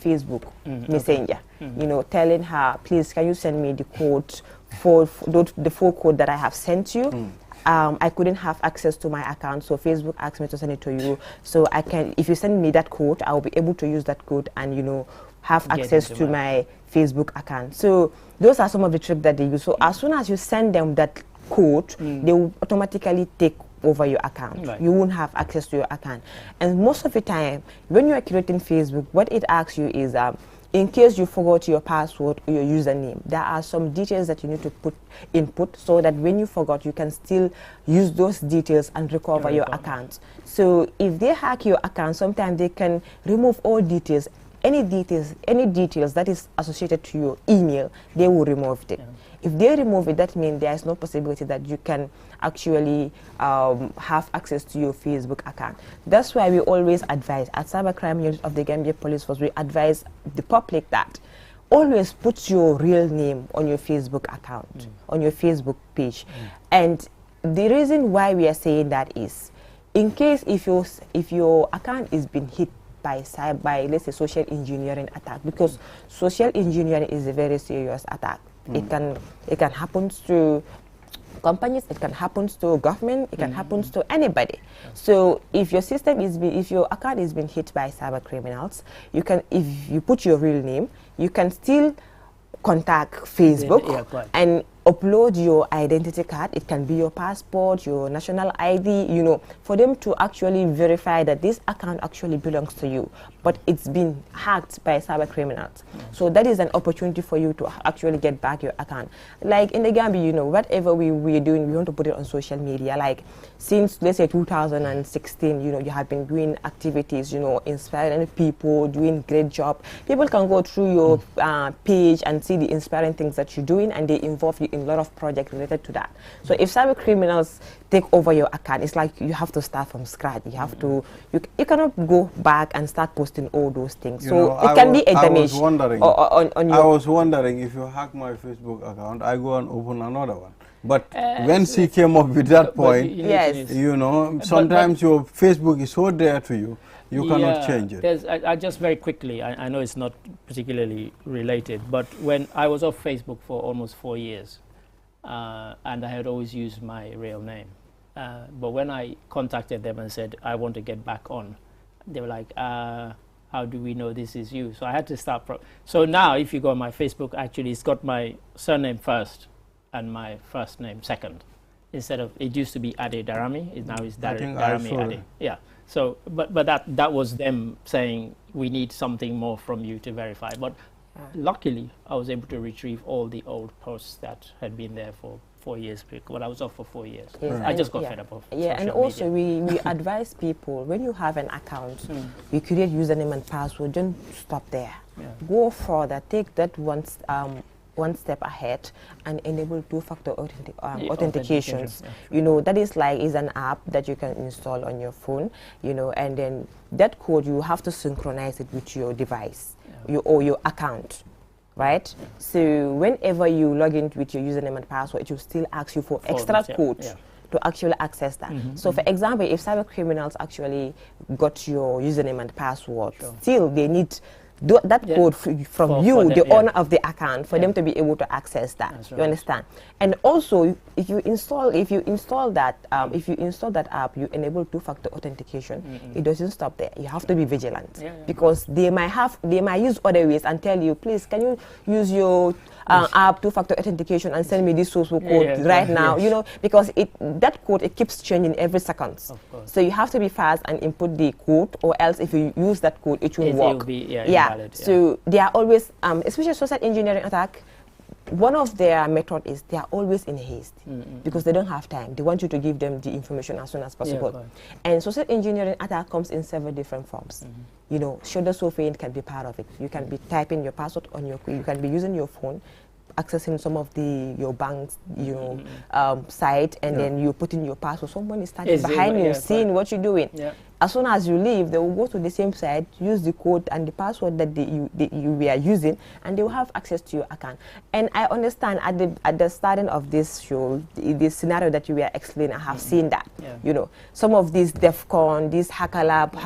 Facebook Messenger, you know, telling her, please, can you send me the code for the full code that I have sent you? I couldn't have access to my account, so Facebook asked me to send it to you. So I can, if you send me that code, I will be able to use that code and, you know, have access to my Facebook account. So those are some of the tricks that they use. So as soon as you send them that code, they will automatically take over your account. You won't have access to your account. And most of the time, when you are creating Facebook, what it asks you is, in case you forgot your password or your username, there are some details that you need to input so that when you forgot, you can still use those details and recover your account. So if they hack your account, sometimes they can remove all details. Any details that is associated to your email, they will remove it. If they remove it, that means there is no possibility that you can actually have access to your Facebook account. That's why we always advise, at Cybercrime Unit of the Gambia Police Force, we advise the public that always put your real name on your Facebook account, on your Facebook page. And the reason why we are saying that is, in case if your account is being hit by let's say social engineering attack, because social engineering is a very serious attack. It can happen to companies, it can happen to government, it can happen to anybody. So if your account is being hit by cyber criminals, you can, if you put your real name, you can still contact Facebook and upload your identity card. It can be your passport, your national ID, you know, for them to actually verify that this account actually belongs to you, but it's been hacked by cyber criminals. So that is an opportunity for you to actually get back your account. Like in the Gambia, you know, whatever we're doing, we want to put it on social media. Like since, let's say, 2016, you know, you have been doing activities, you know, inspiring people, doing great job. People can go through your page and see the inspiring things that you're doing, and they involve you in a lot of projects related to that. So if cyber criminals take over your account, it's like you have to start from scratch. You have to, you cannot go back and start posting all those things. You so know, it can be a damage on your... I was wondering if you hack my Facebook account, I go and open another one. But when she came up with that point, yes, you know, sometimes your Facebook is so dear to you, you cannot change it. I just very quickly, I know it's not particularly related, but when I was off Facebook for almost 4 years, and I had always used my real name, but when I contacted them and said, I want to get back on, they were like, how do we know this is you? So I had to start. So now if you go on my Facebook, actually it's got my surname first and my first name second. Instead of, it used to be Ade Darami, now it's Darami Ade. Yeah. So, but that was them saying we need something more from you to verify. But luckily, I was able to retrieve all the old posts that had been there for 4 years. But I was off for 4 years. Yes, I just got fed up of social and also media. we advise people, when you have an account, you create username and password, don't stop there. Go further, take that one step ahead and enable two-factor authentications. You know, that is an app that you can install on your phone, you know, and then that code, you have to synchronize it with your device, or your account, right? So whenever you log in with your username and password, it will still ask you for extra code to actually access that. So for example, if cyber criminals actually got your username and password, still they need that code from you, the owner of the account, for them to be able to access that. You understand? And also, if you install that app, you enable two-factor authentication. It doesn't stop there. You have to be vigilant because they might use other ways and tell you, please, can you use your app two-factor authentication and send me this source code right now? You know, because that code, it keeps changing every second. So you have to be fast and input the code, or else if you use that code, it won't work. Valid, so they are always, especially social engineering attack, one of their method is they are always in haste because they don't have time. They want you to give them the information as soon as possible. And social engineering attack comes in several different forms. You know, shoulder surfing can be part of it. You can be typing your password on your, you can be using your phone, accessing some of your bank's, site, and then you put in your password. Someone is standing behind you, seeing what you're doing. As soon as you leave, they will go to the same site, use the code and the password that you were using, and they will have access to your account. And I understand at the starting of this show, this scenario that you were explaining, I have seen that. You know, some of these DEF CON, these Hacker Lab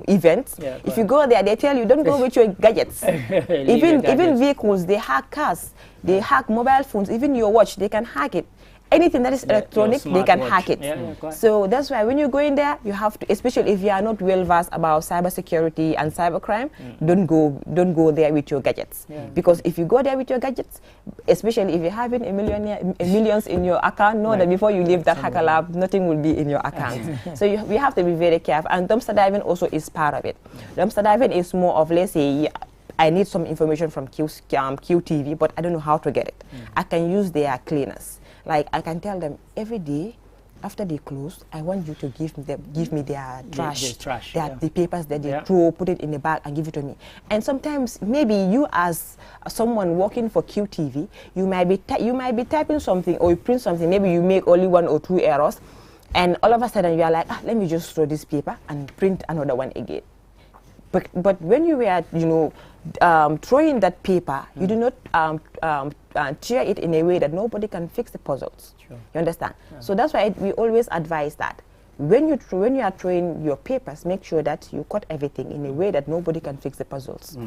events, if you go there, they tell you don't go with your gadgets. even vehicles, they hack cars, they hack mobile phones, even your watch, they can hack it. Anything that is electronic, they can hack it. So that's why when you go in there, you have to, especially if you are not well versed about cybersecurity and cybercrime, don't go there with your gadgets. Because if you go there with your gadgets, especially if you're having millions in your account, know that before you leave that Hacker Lab, nothing will be in your account. So we have to be very careful. And dumpster diving also is part of it. Dumpster diving is more of, let's say, I need some information from QTV, but I don't know how to get it. I can use their cleaners. Like, I can tell them every day after they close, I want you to give me their trash, the papers that they throw, put it in the bag and give it to me. And sometimes maybe you as someone working for QTV, you might be typing something or you print something, maybe you make only 1 or 2 errors, and all of a sudden you are like, let me just throw this paper and print another one again. But when you were, throwing that paper, you do not tear it in a way that nobody can fix the puzzles. You understand? So that's why we always advise that when you are throwing your papers, make sure that you cut everything in a way that nobody can fix the puzzles.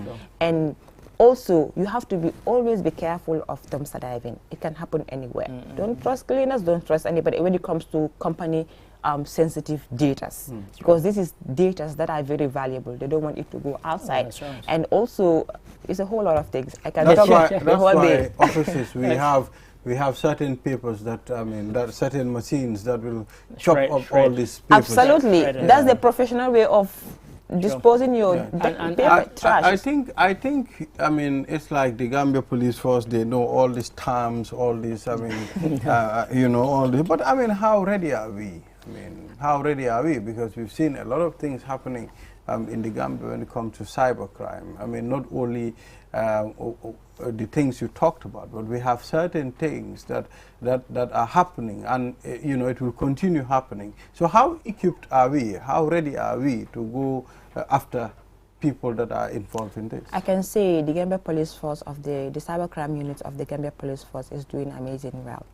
And also, you have to always be careful of dumpster diving. It can happen anywhere. Don't trust cleaners, don't trust anybody when it comes to company sensitive data, because this is data that are very valuable. They don't want it to go outside. And also, it's a whole lot of things. I can that's talk why, the whole day. Offices, we have certain papers that, that certain machines that will chop up all these papers. Absolutely. That's the professional way of disposing your paper trash. I think, it's like the Gambia Police Force, they know all these terms, all these, all this. But, how ready are we? How ready are we? Because we've seen a lot of things happening in the Gambia when it comes to cybercrime. Not only the things you talked about, but we have certain things that are happening, and you know, it will continue happening. So how equipped are we? How ready are we to go after people that are involved in this? I can say the Gambia Police Force of the cybercrime unit of the Gambia Police Force is doing amazing well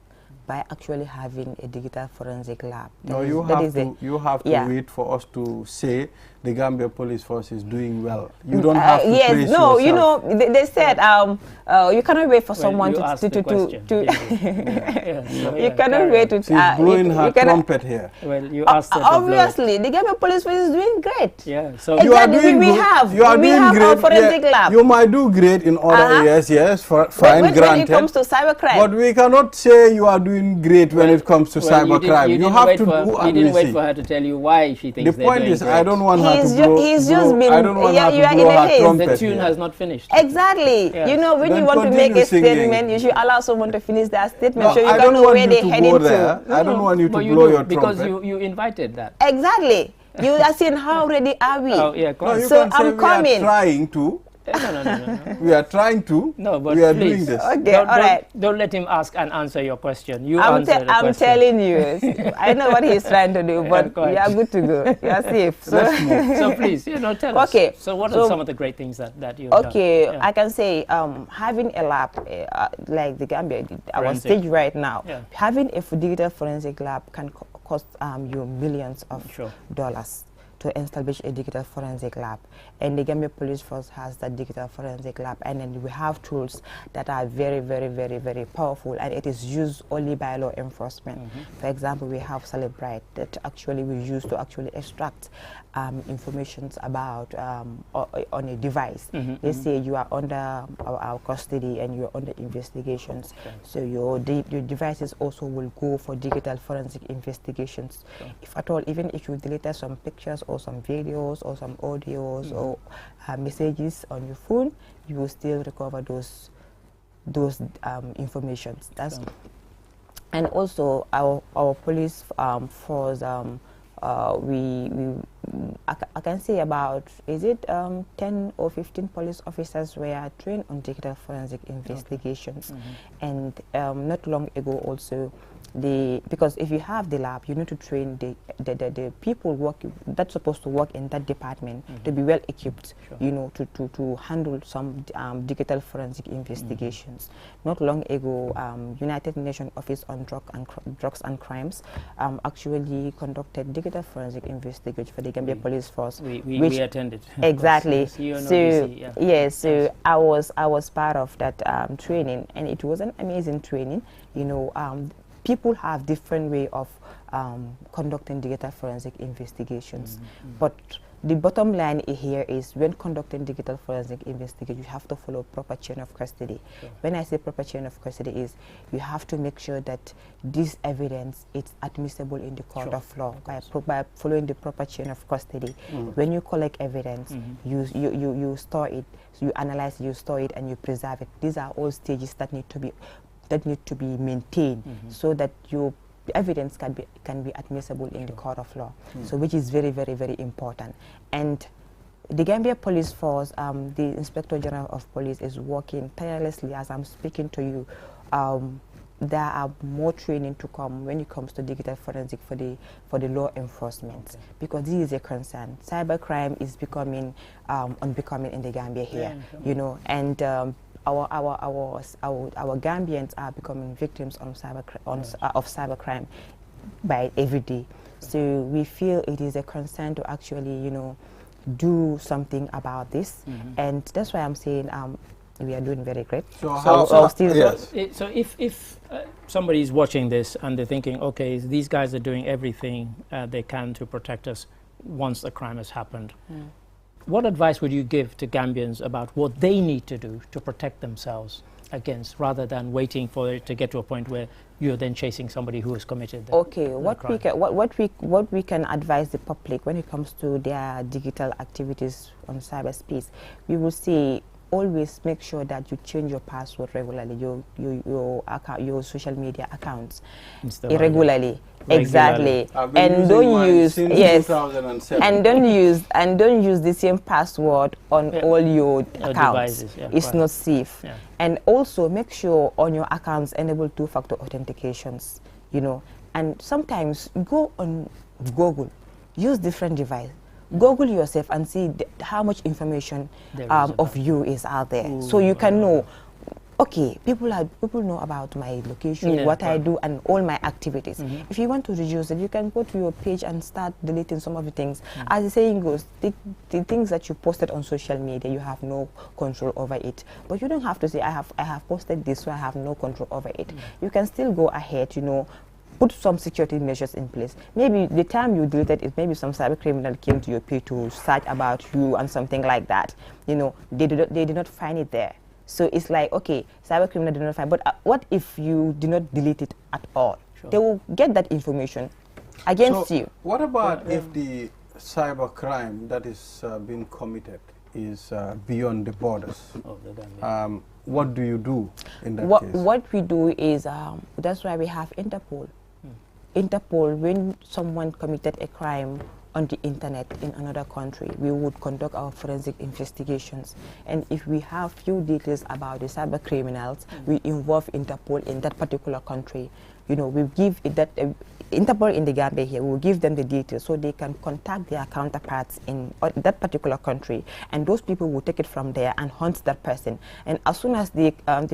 by actually having a digital forensic lab. No, you have to wait for us to say the Gambia Police Force is doing well. You don't have to praise yourself. You know, they said you cannot wait for someone to you cannot wait to. She's blowing her trumpet here. Well, you asked her obviously, the Gambia Police Force is doing great. Yeah, so you are doing we have our forensic lab. You might do great in other areas, yes, fine, granted. When it comes to cybercrime, but we cannot say you are doing great when it comes to cybercrime. You have to do. You didn't wait for her to tell you why she thinks the point is, I don't want her to blow. He's just been. I don't want her to blow her trumpet. The tune has not finished. Exactly. Yes. You know, when Then you want to make a statement, you should allow someone to finish their statement, so you I can don't know want where you they're to heading go there. to. I don't want you to But blow your because trumpet. you invited that. Exactly. You are saying how ready are we? Oh yeah, No, you So can say I'm coming. We are trying to. No. We are trying to. No, but we are please. doing this. Okay, all right. Don't let him ask and answer your question. You I'm answer the question. telling you. I know what he's trying to do, but you are good to go. You are safe. So, so please, tell us. Okay. So what are some of the great things that you've done? Okay, Yeah. I can say having a lab like the Gambia, our stage right now, having a digital forensic lab can cost you millions of dollars to establish a digital forensic lab, and the Gambia Police Force has that digital forensic lab, and then we have tools that are very, very, very, very powerful, and it is used only by law enforcement. For example, we have Celebrite that actually we use to actually extract information about on a device. Let's say you are under our custody and you're under investigations, so your devices also will go for digital forensic investigations. If at all, even if you deleted some pictures or some videos or some audios or messages on your phone, you will still recover those informations. That's and also our police force. I can say about, is it 10 or 15 police officers were trained on digital forensic investigations, and not long ago also, because if you have the lab, you need to train the people that's supposed to work in that department to be well equipped, to handle some digital forensic investigations. Not long ago, United Nations Office on Drugs and Crimes actually conducted digital forensic investigation for the Gambia Police Force. We attended. Exactly. So I was part of that training, and it was an amazing training. People have different way of conducting digital forensic investigations, but the bottom line here is when conducting digital forensic investigation, you have to follow proper chain of custody. When I say proper chain of custody is you have to make sure that this evidence is admissible in the court of law by following the proper chain of custody. When you collect evidence, you store it, you analyze it, you store it, and you preserve it. These are all stages that need to be maintained so that your evidence can be admissible in the court of law. So which is very, very, very important. And the Gambia Police Force, the Inspector General of Police is working tirelessly as I'm speaking to you. There are more training to come when it comes to digital forensic for the law enforcement, because this is a concern. Cybercrime is becoming unbecoming in the Gambia here, and our Gambians are becoming victims of cybercrime by every day. So we feel it is a concern to actually, do something about this, and that's why I'm saying we are doing very great. So if somebody is watching this and they're thinking, okay, these guys are doing everything they can to protect us once the crime has happened. What advice would you give to Gambians about what they need to do to protect themselves against, rather than waiting for it to get to a point where you're then chasing somebody who has committed the crime? What we can advise the public when it comes to their digital activities on cyberspace, we will say always make sure that you change your password regularly, your account, your social media accounts irregularly. Exactly. And don't use 2007. and don't use the same password on all your accounts. It's not safe. And also make sure on your accounts enable two-factor authentications, you know. And sometimes go on Google, use different device. Google yourself and see how much information of you is out there. Ooh, so you can know, okay, people know about my location, what I do, and all my activities. If you want to reduce it, you can go to your page and start deleting some of the things. As the saying goes, the things that you posted on social media, you have no control over it. But you don't have to say, I have posted this, so I have no control over it. You can still go ahead, you know, put some security measures in place. Maybe the time you deleted it, maybe some cyber criminal came to your page to search about you and something like that. You know, they did not find it there. So it's like, okay, cyber criminal did not find, but what if you do not delete it at all? Sure. They will get that information against you. What about if the cyber crime that is being committed is beyond the borders? What do you do in that case? What we do is, that's why we have Interpol. Interpol, when someone committed a crime on the internet in another country, we would conduct our forensic investigations. And if we have few details about the cyber criminals, we involve Interpol in that particular country. You know, we give it that Interpol in the Gambia here, we will give them the details so they can contact their counterparts in that particular country, and those people will take it from there and hunt that person. And as soon as the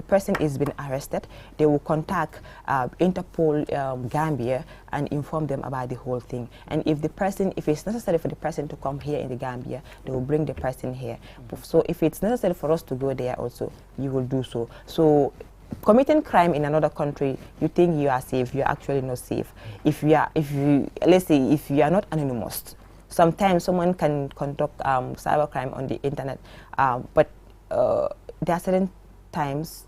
person is been arrested, they will contact Interpol Gambia and inform them about the whole thing. And if it's necessary for the person to come here in the Gambia, they will bring the person here. So if it's necessary for us to go there also, you will do so. So committing crime in another country, you think you are safe, you're actually not safe. Let's say if you are not anonymous, sometimes someone can conduct cyber crime on the internet, but there are certain times,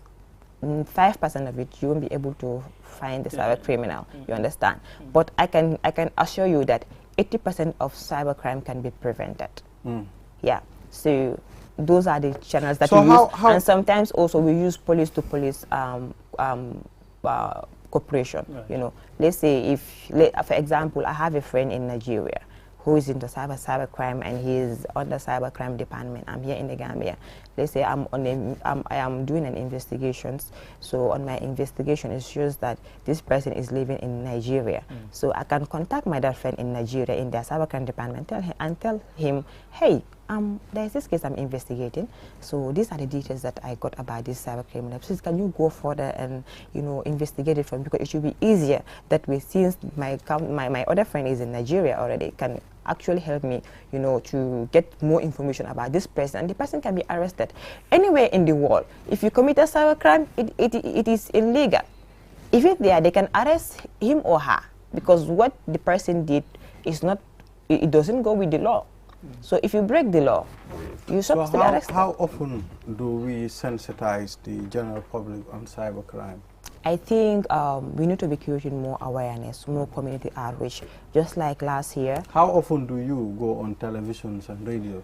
5% of it, you won't be able to find the cyber criminal, you understand? But I can assure you that 80% of cyber crime can be prevented. Yeah, so those are the channels that we use, and sometimes also we use police-to-police cooperation. You know, let's say for example, I have a friend in Nigeria who is into cyber crime, and he is on the cyber crime department. I'm here in the Gambia. Let's say I am doing an investigation. So on my investigation, it shows that this person is living in Nigeria. So I can contact my dad friend in Nigeria in their cyber crime department and tell him, hey, there's this case I'm investigating, so these are the details that I got about this cyber criminal. Please, can you go further and, you know, investigate it for me, because it should be easier that way, since my other friend is in Nigeria already, can actually help me, you know, to get more information about this person, and the person can be arrested anywhere in the world. If you commit a cyber crime, it is illegal. Even there, they can arrest him or her, because what the person did is not, it doesn't go with the law. So if you break the law, you're supposed to be arrested. How often do we sensitize the general public on cybercrime? I think we need to be creating more awareness, more community outreach, just like last year. How often do you go on televisions and radio,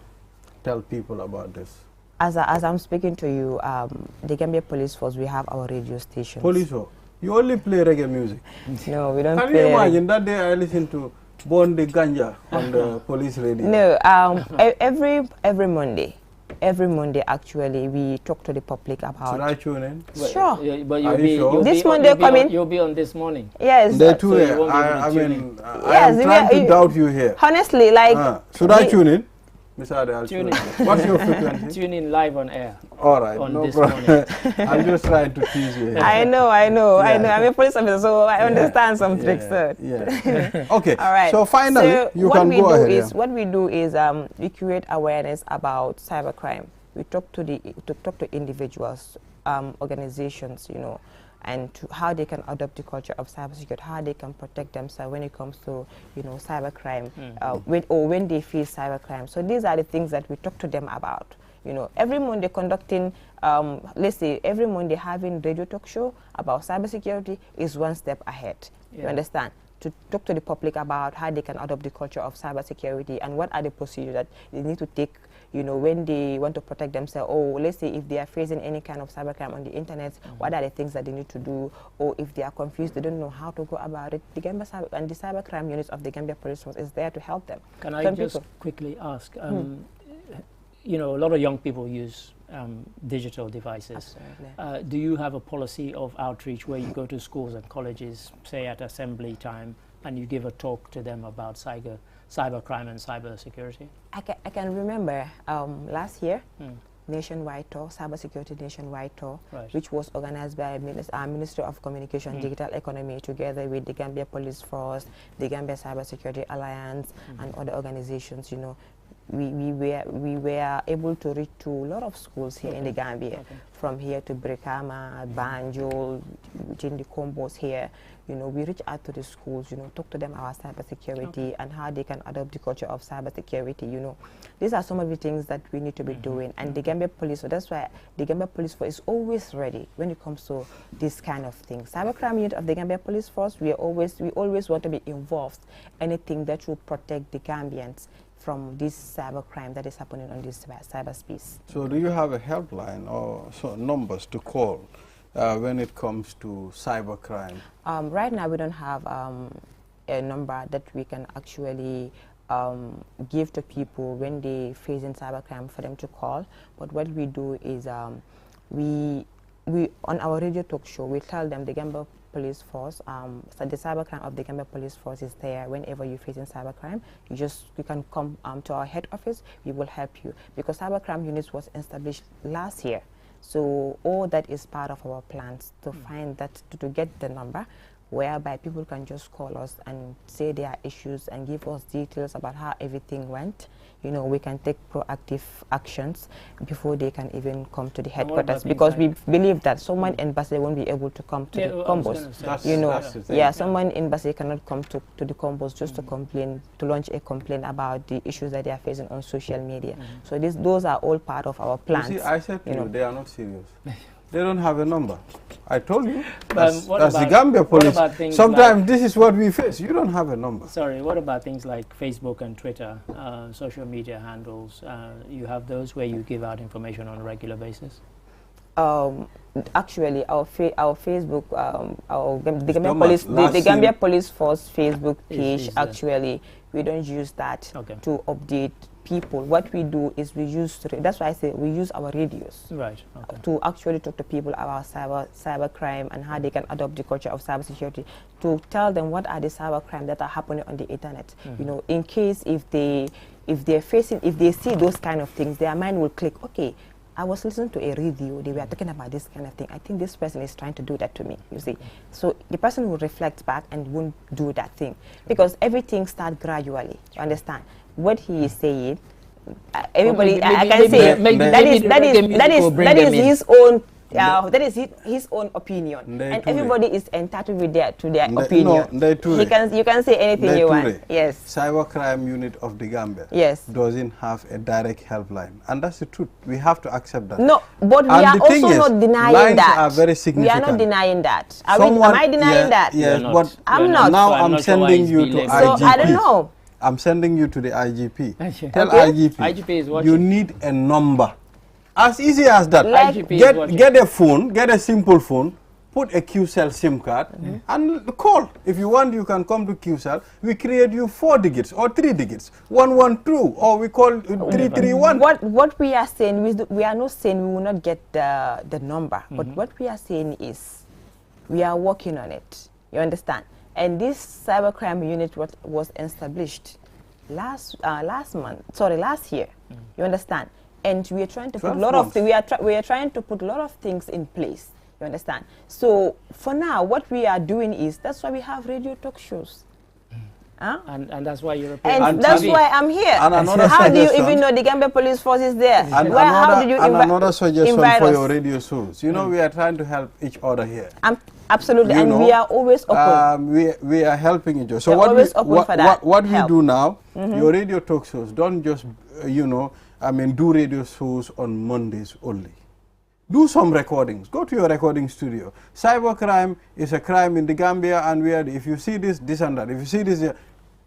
tell people about this? As I'm speaking to you, the Gambia Police Force, we have our radio stations. Police Force? You only play reggae music? No, we don't play. Can you imagine that day I listen to Bondi Ganja on the police radio? No, every Monday actually we talk to the public about. Should I tune in? Sure. But you'll this Monday coming. You'll be on this morning. Yes. They too. So I mean, I'm trying to doubt you here. Honestly, like. Should I tune in? Mr. Ade, I'll tune in. What's your frequency? Tune in live on air. All right, no problem. I'm just trying to tease you here. I know. I'm a police officer, so I understand some tricks, sir. Yeah. Okay. All right. So finally, you can go ahead. What we do is we create awareness about cybercrime. We talk to individuals, organizations, you know, and to how they can adopt the culture of cybersecurity, how they can protect themselves when it comes to, you know, cybercrime, when they face cybercrime. So these are the things that we talk to them about. You know, every Monday conducting, let's say every Monday having radio talk show about cybersecurity is one step ahead. You understand? To talk to the public about how they can adopt the culture of cybersecurity and what are the procedures that they need to take, you know, when they want to protect themselves, or let's say if they are facing any kind of cybercrime on the internet, what are the things that they need to do, or if they are confused, they don't know how to go about it, the Gambia and the cybercrime units of the Gambia Police Force is there to help them. Can I just quickly ask, you know, a lot of young people use digital devices. Do you have a policy of outreach where you go to schools and colleges, say at assembly time, and you give a talk to them about cybercrime and cyber security? I can remember last year, nationwide tour, cybersecurity nationwide tour, which was organized by our Ministry of Communication and Digital Economy together with the Gambia Police Force, the Gambia Cybersecurity Alliance, and other organizations. You know, we were able to reach to a lot of schools here in the Gambia, from here to Brikama, Banjul, within the combos here. You know, we reach out to the schools, you know, talk to them about cybersecurity and how they can adopt the culture of cybersecurity. You know, these are some of the things that we need to be doing. And the Gambia Police, so that's why the Gambia Police Force is always ready when it comes to this kind of things. Cybercrime unit of the Gambia Police Force, we always want to be involved. Anything that will protect the Gambians from this cybercrime that is happening on this cyberspace. So do you have a helpline or numbers to call when it comes to cybercrime? Right now we don't have a number that we can actually give to people when they facing cybercrime for them to call. But what we do is we on our radio talk show, we tell them the Gambia Police Force, so the cybercrime of the Gambia Police Force is there. Whenever you're facing cybercrime, you can come to our head office. We will help you, because cybercrime units was established last year. So all that is part of our plans to find that, to get the number, whereby people can just call us and say their issues and give us details about how everything went. You know, we can take proactive actions before they can even come to the headquarters, because we believe that someone in Basse won't be able to come to the combos. You know, someone in Basse cannot come to the combos just to complain, to launch a complaint about the issues that they are facing on social media. So those are all part of our plans. You see, I said to you, they are not serious. They don't have a number. I told you. That's the Gambia Police. Sometimes like this is what we face. You don't have a number. Sorry, what about things like Facebook and Twitter, social media handles? You have those where you give out information on a regular basis? Actually, our Facebook, the Gambia Police Force Facebook page, actually, we don't use that to update people. What we do is we use, that's why I say we use our radios to actually talk to people about cybercrime and how they can adopt the culture of cybersecurity, to tell them what are the cybercrime that are happening on the internet. You know, in case if they see those kind of things, their mind will click, okay, I was listening to a radio, they were talking about this kind of thing. I think this person is trying to do that to me, you see. So the person will reflect back and won't do that thing, because everything starts gradually, you understand? What he is saying, everybody, I can say that is his own. That is his own opinion, and everybody is entitled with their opinion. You can say anything you want. Yes. Cybercrime unit of the Gambia. Yes. Doesn't have a direct helpline, and that's the truth. We have to accept that. No, but we are also not denying that. Lines are very significant. We are not denying that. Am I denying that? Yes, but I'm not. Now I'm sending you to IGP. So I don't know. I'm sending you to the IGP. Tell IGP is you need a number. As easy as that. Like get a phone, get a simple phone, put a QCell SIM card and call. If you want, you can come to QCell. We create you 4 digits or 3 digits, 112, or we call 331. What we are saying, we are not saying we will not get the number, but what we are saying is we are working on it. You understand? And this cybercrime unit was established last year. You understand? And we are trying to put a lot of we are trying to put a lot of things in place. You understand? So for now, what we are doing is, that's why we have radio talk shows. And that's why you're and that's why I'm here. How do you even know the Gambia Police Force is there? How did you another suggestion for your radio shows. You know, we are trying to help each other here. Absolutely, and we are always open. We are helping each other. So what we do now, your radio talk shows, don't just, do radio shows on Mondays only. Do some recordings. Go to your recording studio. Cybercrime is a crime in the Gambia, and if you see this and that, if you see this,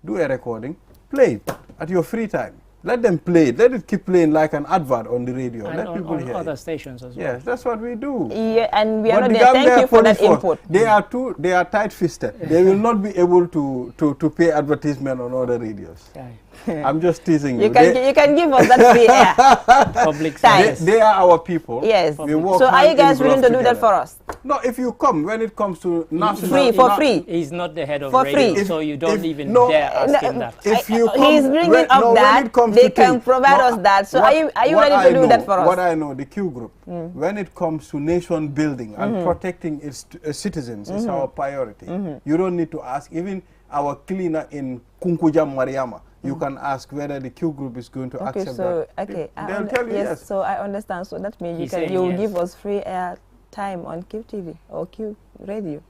do a recording, play it at your free time. Let them play it. Let it keep playing like an advert on the radio. And let people on hear other it. stations as well. Yes, that's what we do. Yeah, and we are But not the there. Thank Gambia you for that Police Force, input. they are tight-fisted. They will not be able to pay advertisement on other radios. Yeah. I'm just teasing you. You can give us that free air. Public Time. service. They are our people. Yes. We work So are hand you guys in willing glove to do that together. for us? No, if you come, when it comes to national... Free, for free. He's not the head of For radio, free. so you don't If- even no, dare ask him that. If you come, He's bringing when- up no, when that it comes they to can things- provide no, us that. So what- are you what ready I to do know- that for us? What I know, the Q group, when it comes to nation building and protecting its citizens is our priority. You don't need to ask. Even our cleaner in Kunkujam Mariama, you can ask whether the Q group is going to Okay, accept so that. okay, They'll tell you yes. So I understand. So that means He's saying you will yes. give us free air time on Q TV or Q radio.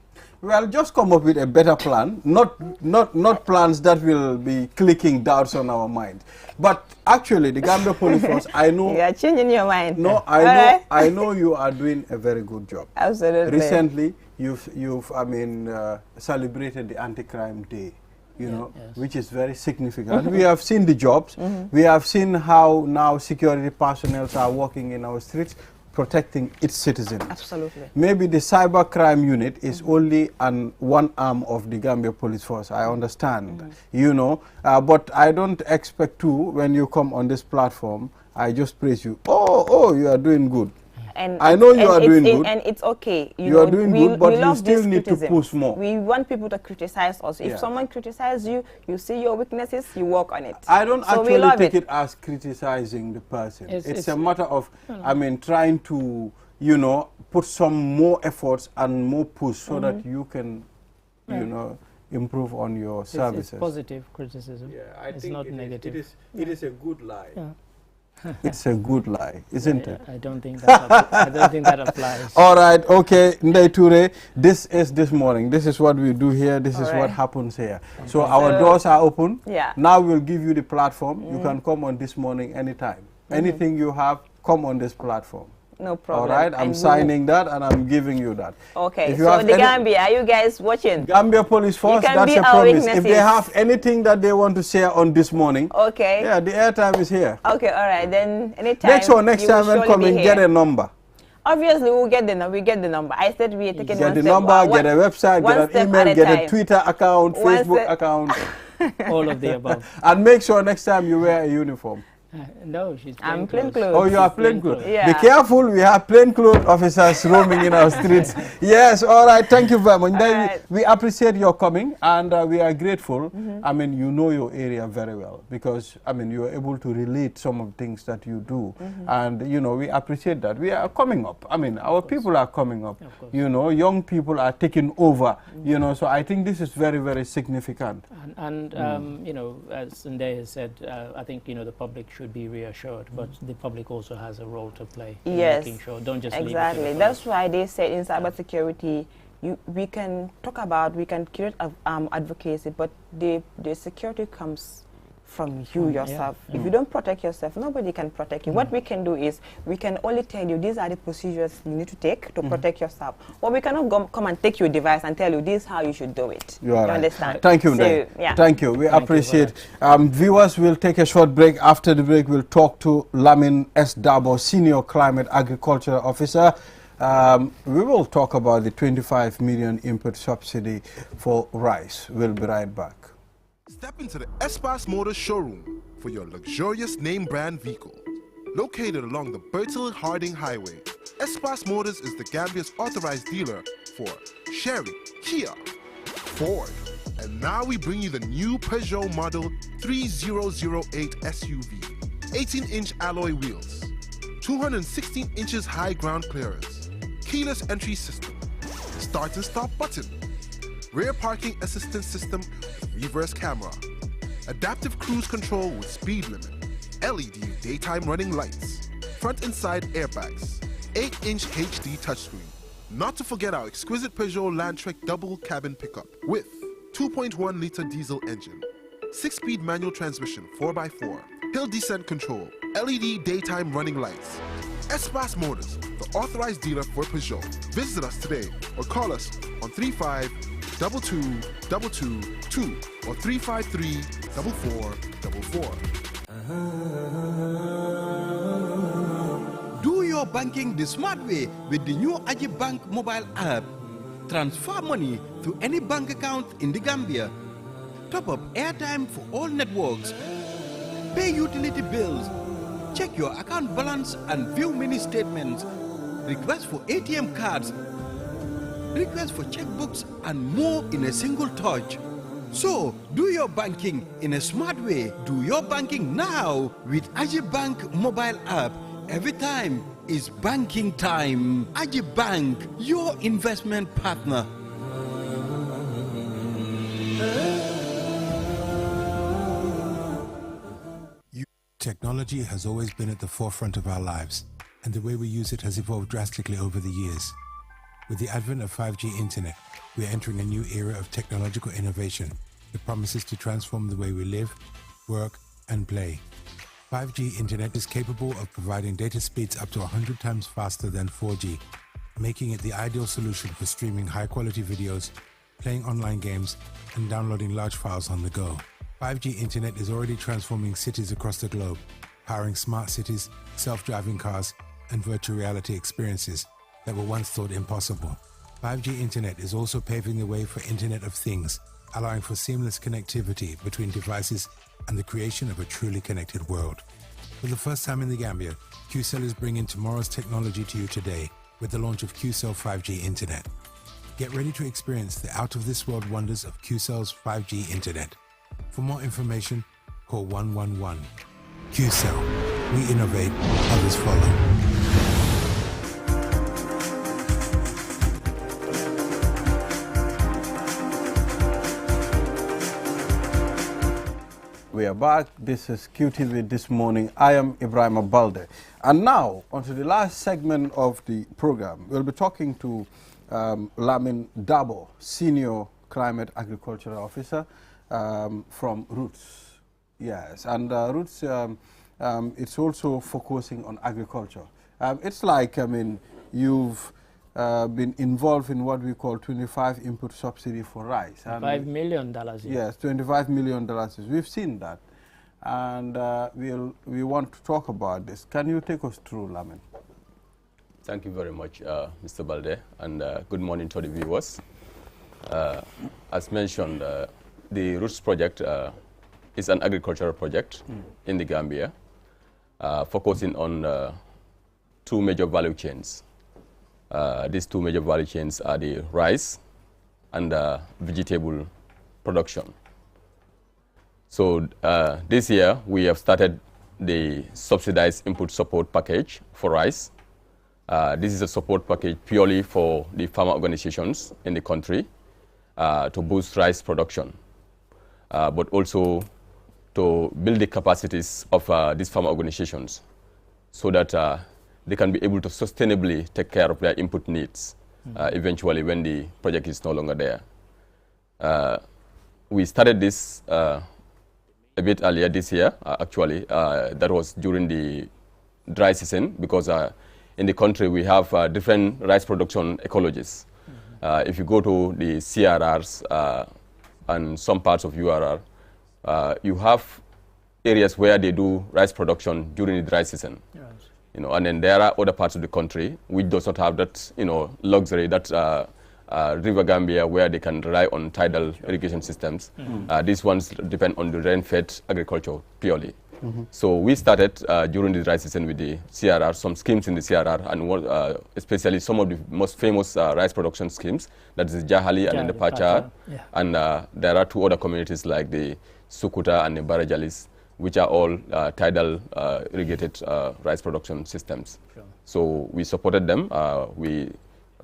Well, just come up with a better plan, not plans that will be clicking doubts on our mind. But actually, the Gambia Police Force, I know... You are changing your mind. No, Alright. I know you are doing a very good job. Absolutely. Recently, you've celebrated the Anti-Crime Day, you know, yes. which is very significant. We have seen the jobs. We have seen how now security personnel are working in our streets, protecting its citizens. Absolutely. Maybe the cyber crime unit is only one arm of the Gambia Police Force. I understand, you know, but I don't expect to, when you come on this platform, I just praise you. Oh, you are doing good. And I know you are doing good. And it's okay. You are doing good, but you still need to push more. We want people to criticize us. If Yeah. someone criticizes you, you see your weaknesses, you work on it. I don't So we actually love take it. it as criticizing the person. It's It's a matter of, trying to, you know, put some more efforts and more push so that you can, you know, improve on your services. It's positive criticism. Yeah, I It's think not it negative. It is a good lie. Yeah. It's a good lie, isn't it? I don't think that I don't think that applies. All right, okay, Ndai Toure, this is this morning. This is what we do here. This is what Alright. happens here. So our doors are open. Yeah. Now we'll give you the platform. You can come on this morning anytime. Anything you have, come on this platform. No problem. All right, I'm signing that and I'm giving you that. Okay, If you so have the any- Gambia, are you guys watching? Gambia Police Force, can that's be a our promise. If witnesses. they have anything that they want to share on this morning, Okay. yeah, the airtime is here. Okay, all right, then anytime. Next time you when will surely coming, be get here. a number. Obviously, we get the number. I said we are taking Get one the step, number, one- get a website, one get an step email, at get a time. Twitter account, One Facebook step- account, All of the above. and make sure next time you wear a uniform. No, she's I'm plain plain clothes. clothes. Oh, you are She's plain plain clothes. Yeah. Be careful, we have plain clothes officers roaming in our streets. Yes, all right, thank you very much. right. We appreciate your coming and we are grateful. I mean, you know your area very well because, I mean, you are able to relate some of the things that you do. And, you know, we appreciate that. We are coming up. I mean, our people are coming up. You know, young people are taking over, you know, so I think this is very, very significant. And you know, as Sunday has said, I think, you know, the public should be reassured, but the public also has a role to play in Yes, making sure. Don't just leave it to exactly. the That's why they said in cybersecurity, we can talk about, we can create advocacy, but the security comes from you yourself. If you don't protect yourself, nobody can protect you. What we can do is, we can only tell you these are the procedures you need to take to protect yourself. Or we cannot come and take your device and tell you this is how you should do it. You are right. understand? Thank you, So, Ndai. yeah. Thank you. We Thank you appreciate. Viewers, will take a short break. After the break, we'll talk to Lamin S. Dabo, Senior Climate Agriculture Officer. We will talk about the 25 million input subsidy for rice. We'll be right back. Step into the Espas Motors showroom for your luxurious name brand vehicle. Located along the Bertil Harding Highway, Espas Motors is the Gambia's authorized dealer for Chery, Kia, Ford, and now we bring you the new Peugeot model 3008 SUV. 18-inch alloy wheels, 216 inches high ground clearance, keyless entry system, start and stop button, rear parking assistance system with reverse camera, adaptive cruise control with speed limit, LED daytime running lights, front and side airbags, 8-inch HD touchscreen. Not to forget our exquisite Peugeot Landtrek double cabin pickup with 2.1-liter diesel engine, 6-speed manual transmission 4x4, hill descent control, LED daytime running lights. Espas Motors, the authorized dealer for Peugeot. Visit us today or call us on 35-2222 or 353-4444. Do your banking the smart way with the new Aji Bank mobile app. Transfer money to any bank account in the Gambia. Top up airtime for all networks. Pay utility bills. Check your account balance and view mini statements. Request for ATM cards. Request for checkbooks and more in a single touch. So, do your banking in a smart way. Do your banking now with Aji Bank mobile app. Every time is banking time. Aji Bank, your investment partner. Technology has always been at the forefront of our lives, and the way we use it has evolved drastically over the years. With the advent of 5G internet, we are entering a new era of technological innovation that promises to transform the way we live, work, and play. 5G internet is capable of providing data speeds up to 100 times faster than 4G, making it the ideal solution for streaming high-quality videos, playing online games, and downloading large files on the go. 5G internet is already transforming cities across the globe, powering smart cities, self-driving cars, and virtual reality experiences that were once thought impossible. 5G internet is also paving the way for Internet of Things, allowing for seamless connectivity between devices and the creation of a truly connected world. For the first time in the Gambia, QCell is bringing tomorrow's technology to you today with the launch of QCell 5G Internet. Get ready to experience the out-of-this-world wonders of QCell's 5G Internet. For more information, call 111. QCell. We innovate, others follow. We are back. This is QTV This Morning. I am Ibrahim Abalde. And now, on to the last segment of the program. We'll be talking to Lamin Dabo, Senior Climate Agricultural Officer from Roots. Yes, and Roots, it's also focusing on agriculture. It's like, you've been involved in what we call 25 input subsidy for rice. $5 million. Yes, $25 million. We've seen that. And we want to talk about this. Can you take us through, Lamin? Thank you very much, Mr. Balde, and good morning to the viewers. As mentioned, the Roots project is an agricultural project in the Gambia, focusing on two major value chains. These two major value chains are the rice and vegetable production. So this year we have started the subsidized input support package for rice. This is a support package purely for the farmer organizations in the country to boost rice production, but also to build the capacities of these farmer organizations so that they can be able to sustainably take care of their input needs eventually when the project is no longer there. We started this a bit earlier this year, actually. That was during the dry season, because in the country we have different rice production ecologies. If you go to the CRRs and some parts of URR, you have areas where they do rice production during the dry season. Yes. And then there are other parts of the country which does not have that, luxury, that River Gambia, where they can rely on tidal irrigation systems. These ones depend on the rain-fed agriculture purely. So we started during the dry season with the CRR, some schemes in the CRR, and especially some of the most famous rice production schemes, that is Jahali and then the Pacha. Yeah. And there are two other communities like the Sukuta and the Barajalis, which are all tidal irrigated rice production systems. Sure. So we supported them. We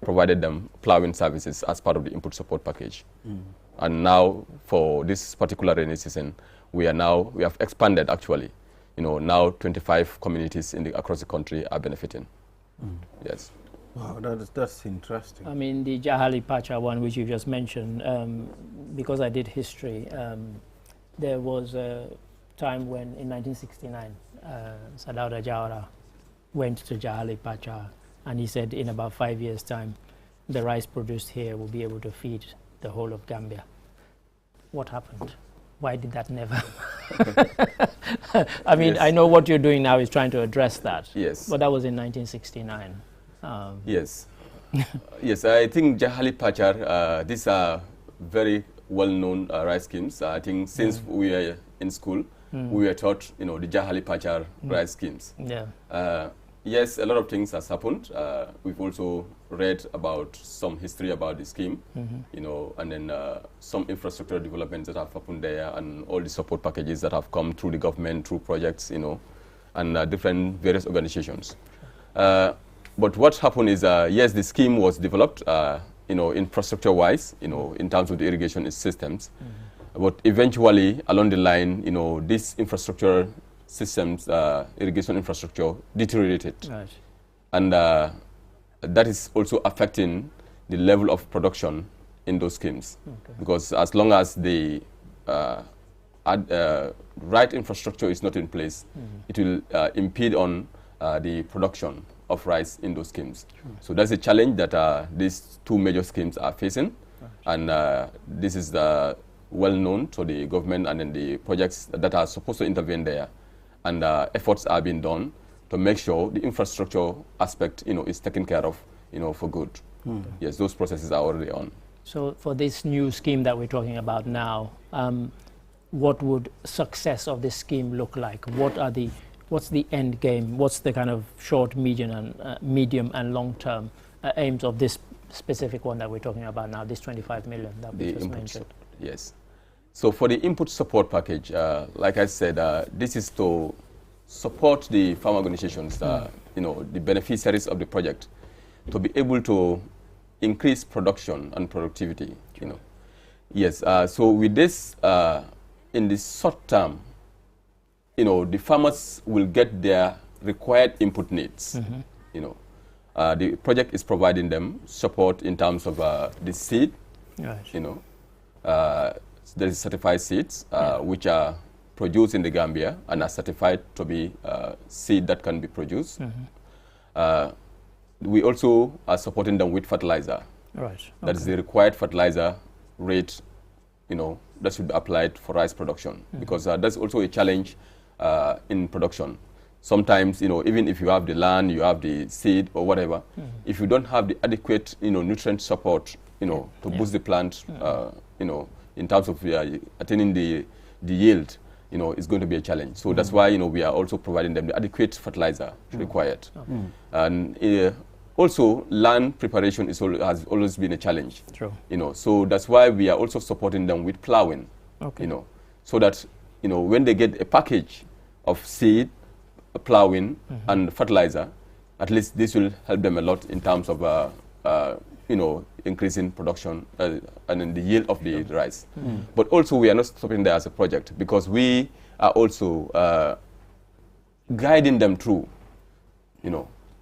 provided them plowing services as part of the input support package. And now for this particular rainy season, we have expanded actually. Now 25 communities across the country are benefiting. Yes. Wow, that's interesting. I mean, the Jahali Pacha one, which you just mentioned, because I did history, there was a time when, in 1969, Sadauda Jawara went to Jahali Pacha, and he said in about 5 years' time, the rice produced here will be able to feed the whole of Gambia. What happened? Why did that never I mean, Yes. I know what you're doing now is trying to address that. Yes. But that was in 1969. Yes. Yes, I think Jahali Pachar, these are very well-known rice schemes. I think since we were in school, we were taught, the Jahali Pachar rice schemes. Yeah. Yes, a lot of things has happened. We've also read about some history about the scheme, and then some infrastructure developments that have happened there, and all the support packages that have come through the government, through projects, and different various organizations. But what happened is, yes, the scheme was developed, infrastructure-wise, in terms of the irrigation systems. But eventually, along the line, these infrastructure systems, irrigation infrastructure, deteriorated. Right. And that is also affecting the level of production in those schemes. Okay. Because as long as the right infrastructure is not in place, it will impede on the production of rice in those schemes. So that's a challenge that these two major schemes are facing. And this is well known to the government and then the projects that are supposed to intervene there. And efforts are being done to make sure the infrastructure aspect, is taken care of, for good. Yes, those processes are already on. So for this new scheme that we're talking about now, what would success of this scheme look like? What's the end game? What's the kind of short, medium, and long-term aims of this specific one that we're talking about now, this 25 million that we just mentioned? Yes. So for the input support package, like I said, this is to support the farm organizations, the beneficiaries of the project, to be able to increase production and productivity. Yes. So with this, in the short term, the farmers will get their required input needs. The project is providing them support in terms of the seed. Right. There is certified seeds which are produced in the Gambia and are certified to be seed that can be produced. We also are supporting them with fertilizer. Right. That is the required fertilizer rate, that should be applied for rice production, because that's also a challenge in production. Sometimes, even if you have the land, you have the seed or whatever, if you don't have the adequate, nutrient support, to boost the plant, in terms of attaining the yield, it's going to be a challenge. So that's why, we are also providing them the adequate fertilizer required. And also, land preparation has always been a challenge. True. So that's why we are also supporting them with plowing. Okay. So that, when they get a package of seed, plowing, and fertilizer, at least this will help them a lot in terms of, increasing production and in the yield of the rice. But also, we are not stopping there as a project, because we are also guiding them through,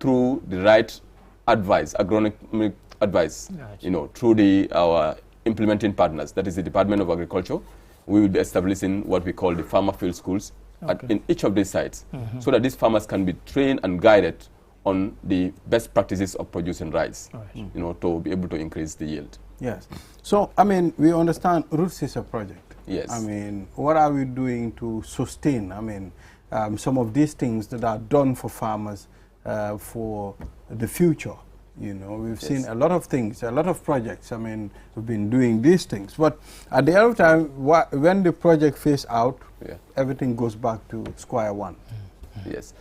through the right advice, agronomic advice, Right. Through our implementing partners, that is the Department of Agriculture. We will be establishing what we call the farmer field schools in each of these sites, so that these farmers can be trained and guided on the best practices of producing rice, Right. To be able to increase the yield. Yes. So, we understand Roots is a project. Yes. What are we doing to sustain, some of these things that are done for farmers for the future? We've seen a lot of things, a lot of projects. We've been doing these things. But at the end of time, when the project phase out, everything goes back to square one. Yes.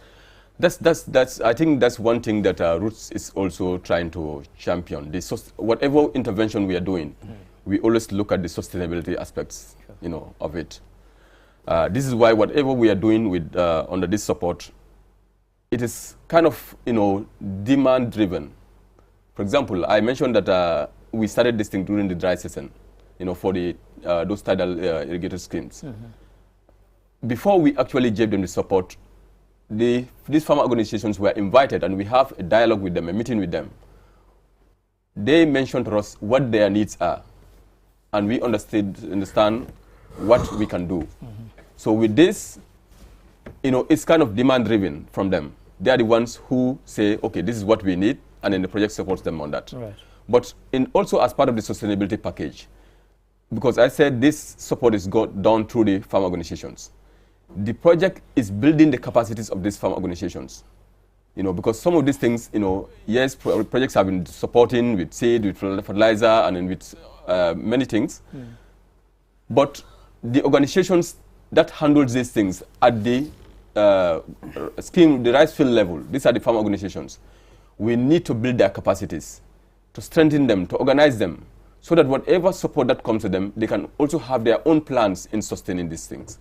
I think that's one thing that Roots is also trying to champion. Whatever intervention we are doing, we always look at the sustainability aspects, of it. This is why whatever we are doing with under this support, it is kind of, demand driven. For example, I mentioned that we started this thing during the dry season, for those tidal irrigated schemes. Before we actually gave them the support, these farmer organizations were invited, and we have a dialogue with them, a meeting with them. They mentioned to us what their needs are, and we understand what we can do. So with this, it's kind of demand driven from them. They are the ones who say, okay, this is what we need, and then the project supports them on that. Right. But also as part of the sustainability package, because I said this support is done through the farm organizations. the project is building the capacities of these farm organizations. Because some of these things, yes, projects have been supporting with seed, with fertilizer, and then with many things. But the organizations that handles these things at the the rice field level, these are the farm organizations. We need to build their capacities, to strengthen them, to organize them, so that whatever support that comes to them, they can also have their own plans in sustaining these things.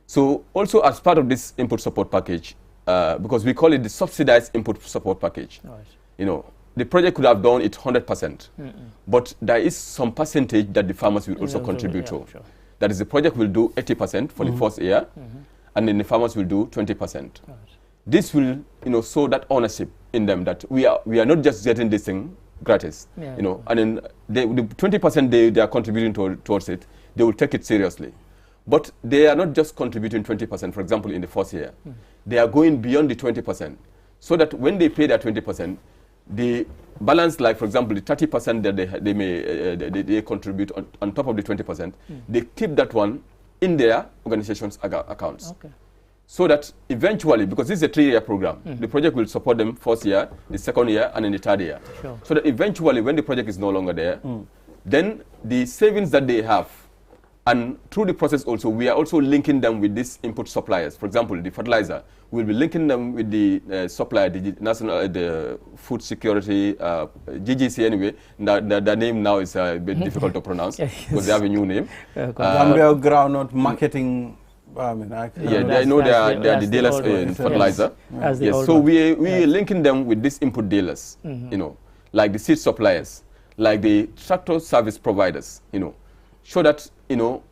So also as part of this input support package, because we call it the subsidized input support package. Right. The project could have done it 100%, but there is some percentage that the farmers will also contribute to. Sure. That is, the project will do 80% for the first year, and then the farmers will do 20%. Right. This will, show that ownership in them, that we are not just getting this thing gratis, and then the 20% they are contributing towards it, they will take it seriously. But they are not just contributing 20%, for example, in the first year. They are going beyond the 20%, so that when they pay their 20%, the balance, like for example, the 30% that they contribute on top of the 20%, they keep that one in their organization's accounts. Okay. So that eventually, because this is a 3-year program, the project will support them first year, the second year, and then the third year. Sure. So that eventually, when the project is no longer there, then the savings that they have, and through the process also, we are also linking them with these input suppliers. For example, the fertilizer, we'll be linking them with the supplier, the food security, GGC anyway. The name now is a bit difficult to pronounce because they have a new name. Gambia Groundnut Marketing. I know they are the dealers in fertilizer. Yes. So we are linking them with these input dealers, like the seed suppliers, like the tractor service providers, so that,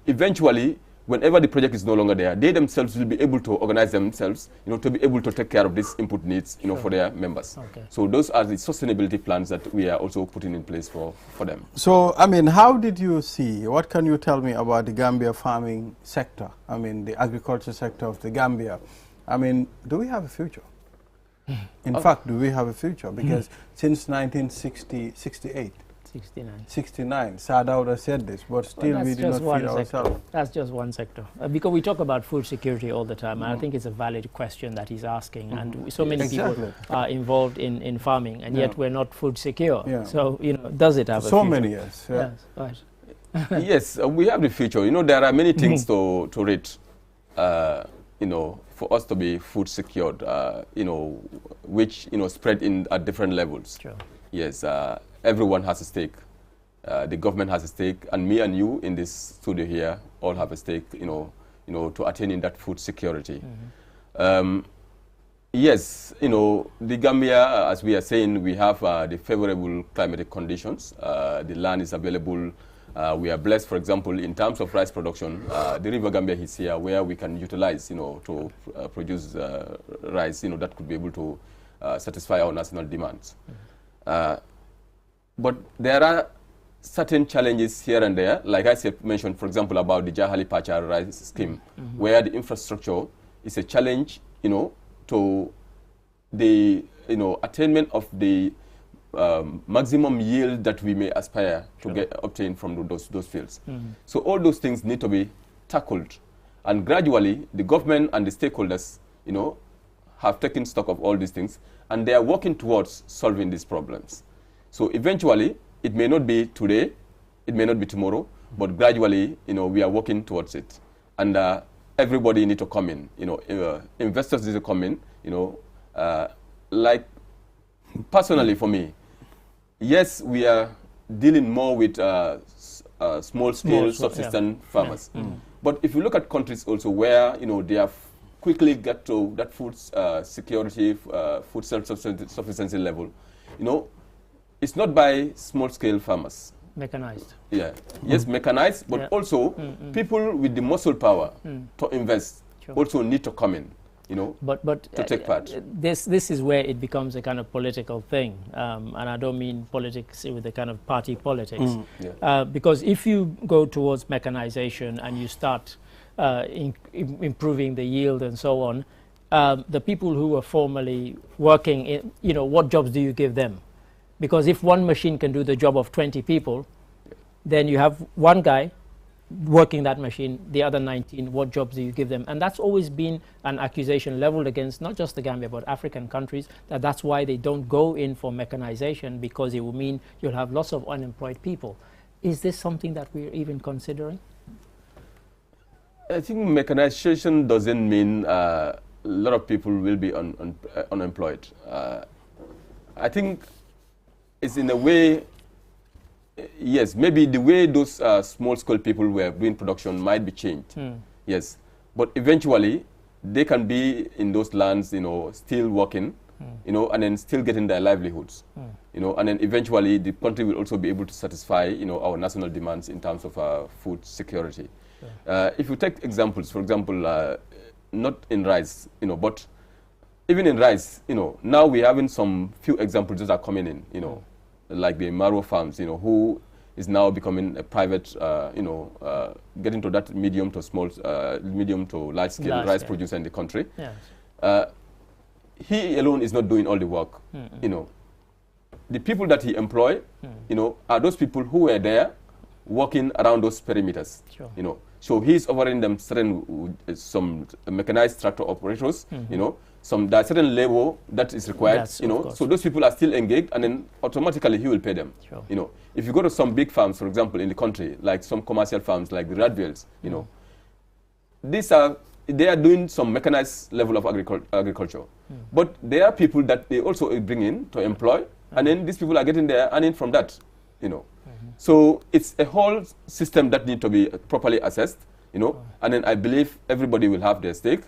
eventually, whenever the project is no longer there, they themselves will be able to organize themselves, to be able to take care of these input needs, for their members. Okay. So those are the sustainability plans that we are also putting in place for them. So, how did you see, what can you tell me about the Gambia farming sector? The agriculture sector of the Gambia. Do we have a future? In fact, do we have a future? Because since 1968, 69. Sadauda said this, but still we do not feed ourselves. That's just one sector. Because we talk about food security all the time, and I think it's a valid question that he's asking. And so many people are involved in farming, and yet we're not food secure. Yeah. So, does it have a future? So many years. Yeah. Yes, right. Yes, we have the future. There are many things to read, for us to be food secured, which, spread in at different levels. Sure. Yes. Everyone has a stake. The government has a stake, and me and you in this studio here all have a stake, to attaining that food security. Yes, the Gambia, as we are saying, we have the favorable climatic conditions. The land is available. We are blessed, for example, in terms of rice production. The River Gambia is here, where we can utilize, to produce rice, that could be able to satisfy our national demands. But there are certain challenges here and there, like I mentioned, for example, about the Jahali Pacha rice scheme, where the infrastructure is a challenge, to the, attainment of the maximum yield that we may aspire to obtain from those fields. So all those things need to be tackled, and gradually the government and the stakeholders, have taken stock of all these things, and they are working towards solving these problems. So eventually, it may not be today, it may not be tomorrow, but gradually, we are working towards it. And everybody need to come in, investors need to come in, like personally for me, yes, we are dealing more with small subsistence farmers. But if you look at countries also where, they have quickly got to that food security, food self-sufficiency level, it's not by small-scale farmers. Mechanized. Yeah. Yes, mechanized, but also people with the muscle power to invest also need to come in, to take part. This is where it becomes a kind of political thing, and I don't mean politics with the kind of party politics. Because if you go towards mechanization and you start improving the yield and so on, the people who were formerly working in, what jobs do you give them? Because if one machine can do the job of 20 people, then you have one guy working that machine, the other 19, what jobs do you give them? And that's always been an accusation leveled against not just the Gambia, but African countries, that's why they don't go in for mechanization, because it will mean you'll have lots of unemployed people. Is this something that we're even considering? I think mechanization doesn't mean a lot of people will be unemployed. I think it's in a way, yes, maybe the way those small-scale people were doing production might be changed. Yes, but eventually they can be in those lands, you know, still working, you know, and then still getting their livelihoods, you know, and then eventually the country will also be able to satisfy, you know, our national demands in terms of food security. If you take examples, for example, not in rice, you know, but even in rice, you know, now we're having some few examples that are coming in, you know, like the Maro farms, you know, who is now becoming a private, you know, getting to that medium to small, medium to large-scale rice producer in the country. Yes. He alone is not doing all the work, you know. The people that he employ, you know, are those people who were there working around those perimeters, you know. So he's offering them certain, some mechanized tractor operators, you know, there's certain labor that is required, you know, so those people are still engaged, and then automatically he will pay them, you know. If you go to some big farms, for example, in the country, like some commercial farms like the Radvilles, you know, they are doing some mechanized level of agriculture, but there are people that they also bring in to employ, and then these people are getting their earning from that, you know. So it's a whole system that needs to be properly assessed, you know, and then I believe everybody will have their stake.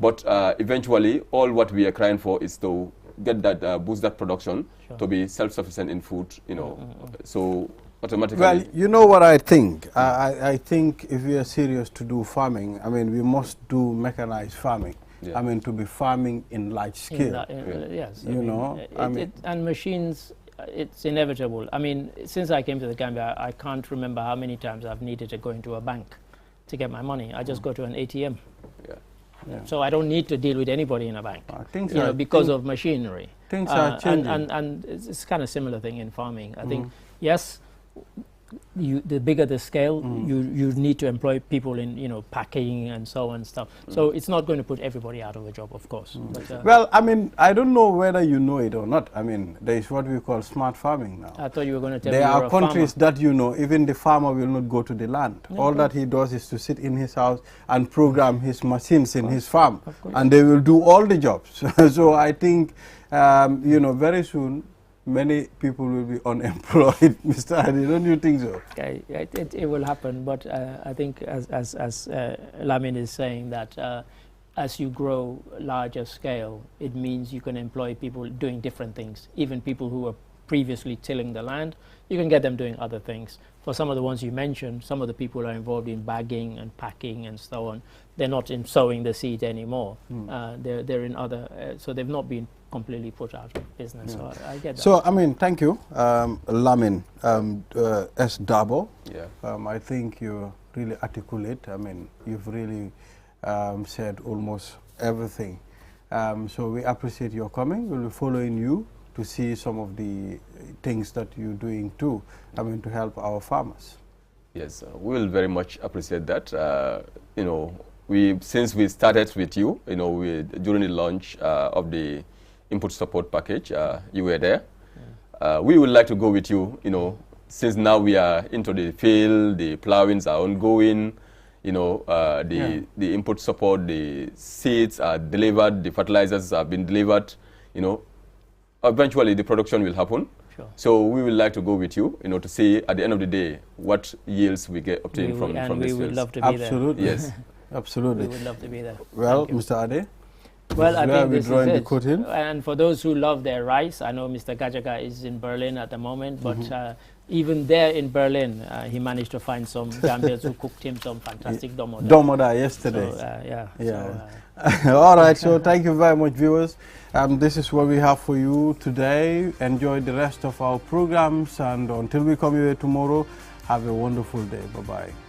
But eventually, all what we are crying for is to get that, boost that production to be self-sufficient in food, you know. So automatically. Well, you know what I think? I think if we are serious to do farming, I mean, we must do mechanized farming. I mean, to be farming in large scale. Yes. You know, and machines. It's inevitable. I mean, since I came to the Gambia, I can't remember how many times I've needed to go into a bank to get my money. I just go to an ATM. So I don't need to deal with anybody in a bank, you know, because of machinery. Things are changing. And it's kind of similar thing in farming. I think, yes, the bigger the scale, you need to employ people in, you know, packing and so on stuff. So it's not going to put everybody out of a job, of course. But, well, I mean, I don't know whether you know it or not. I mean, there is what we call smart farming now. I thought you were going to tell me there you're are countries that, you know, even the farmer will not go to the land. All that he does is to sit in his house and program his machines in his farm, and they will do all the jobs. So I think, you know, very soon, many people will be unemployed, Mr. Adi. Don't you think so? Okay, it will happen, but I think as Lamin is saying that as you grow larger scale, it means you can employ people doing different things. Even people who were previously tilling the land, you can get them doing other things. For some of the ones you mentioned, some of the people are involved in bagging and packing and so on. They're not in sowing the seed anymore. They're in other, so they've not been completely put out of business. So I get that. So, I mean, thank you, Lamin S. Dabo. I think you're really articulate. I mean, you've really said almost everything. So we appreciate your coming. We'll be following you to see some of the things that you're doing too, I mean, to help our farmers. Yes, we will very much appreciate that. You know, since we started with you, you know, during the launch of the input support package, you were there. We would like to go with you, you know, since now we are into the field, the plowings are ongoing, you know, the input support, the seeds are delivered, the fertilizers have been delivered, you know. Eventually the production will happen. So we would like to go with you, you know, to see at the end of the day what yields we get obtained from this field. We would love to be there. Absolutely. Yes. Absolutely. We would love to be there. Well, Mr. Ade. Well, I think this is it. The and for those who love their rice, I know Mr. Gajaga is in Berlin at the moment, but even there in Berlin, he managed to find some Gambians who cooked him some fantastic domoda. Domoda yesterday. So, all right, so thank you very much, viewers. This is what we have for you today. Enjoy the rest of our programs, and until we come here tomorrow, have a wonderful day. Bye-bye.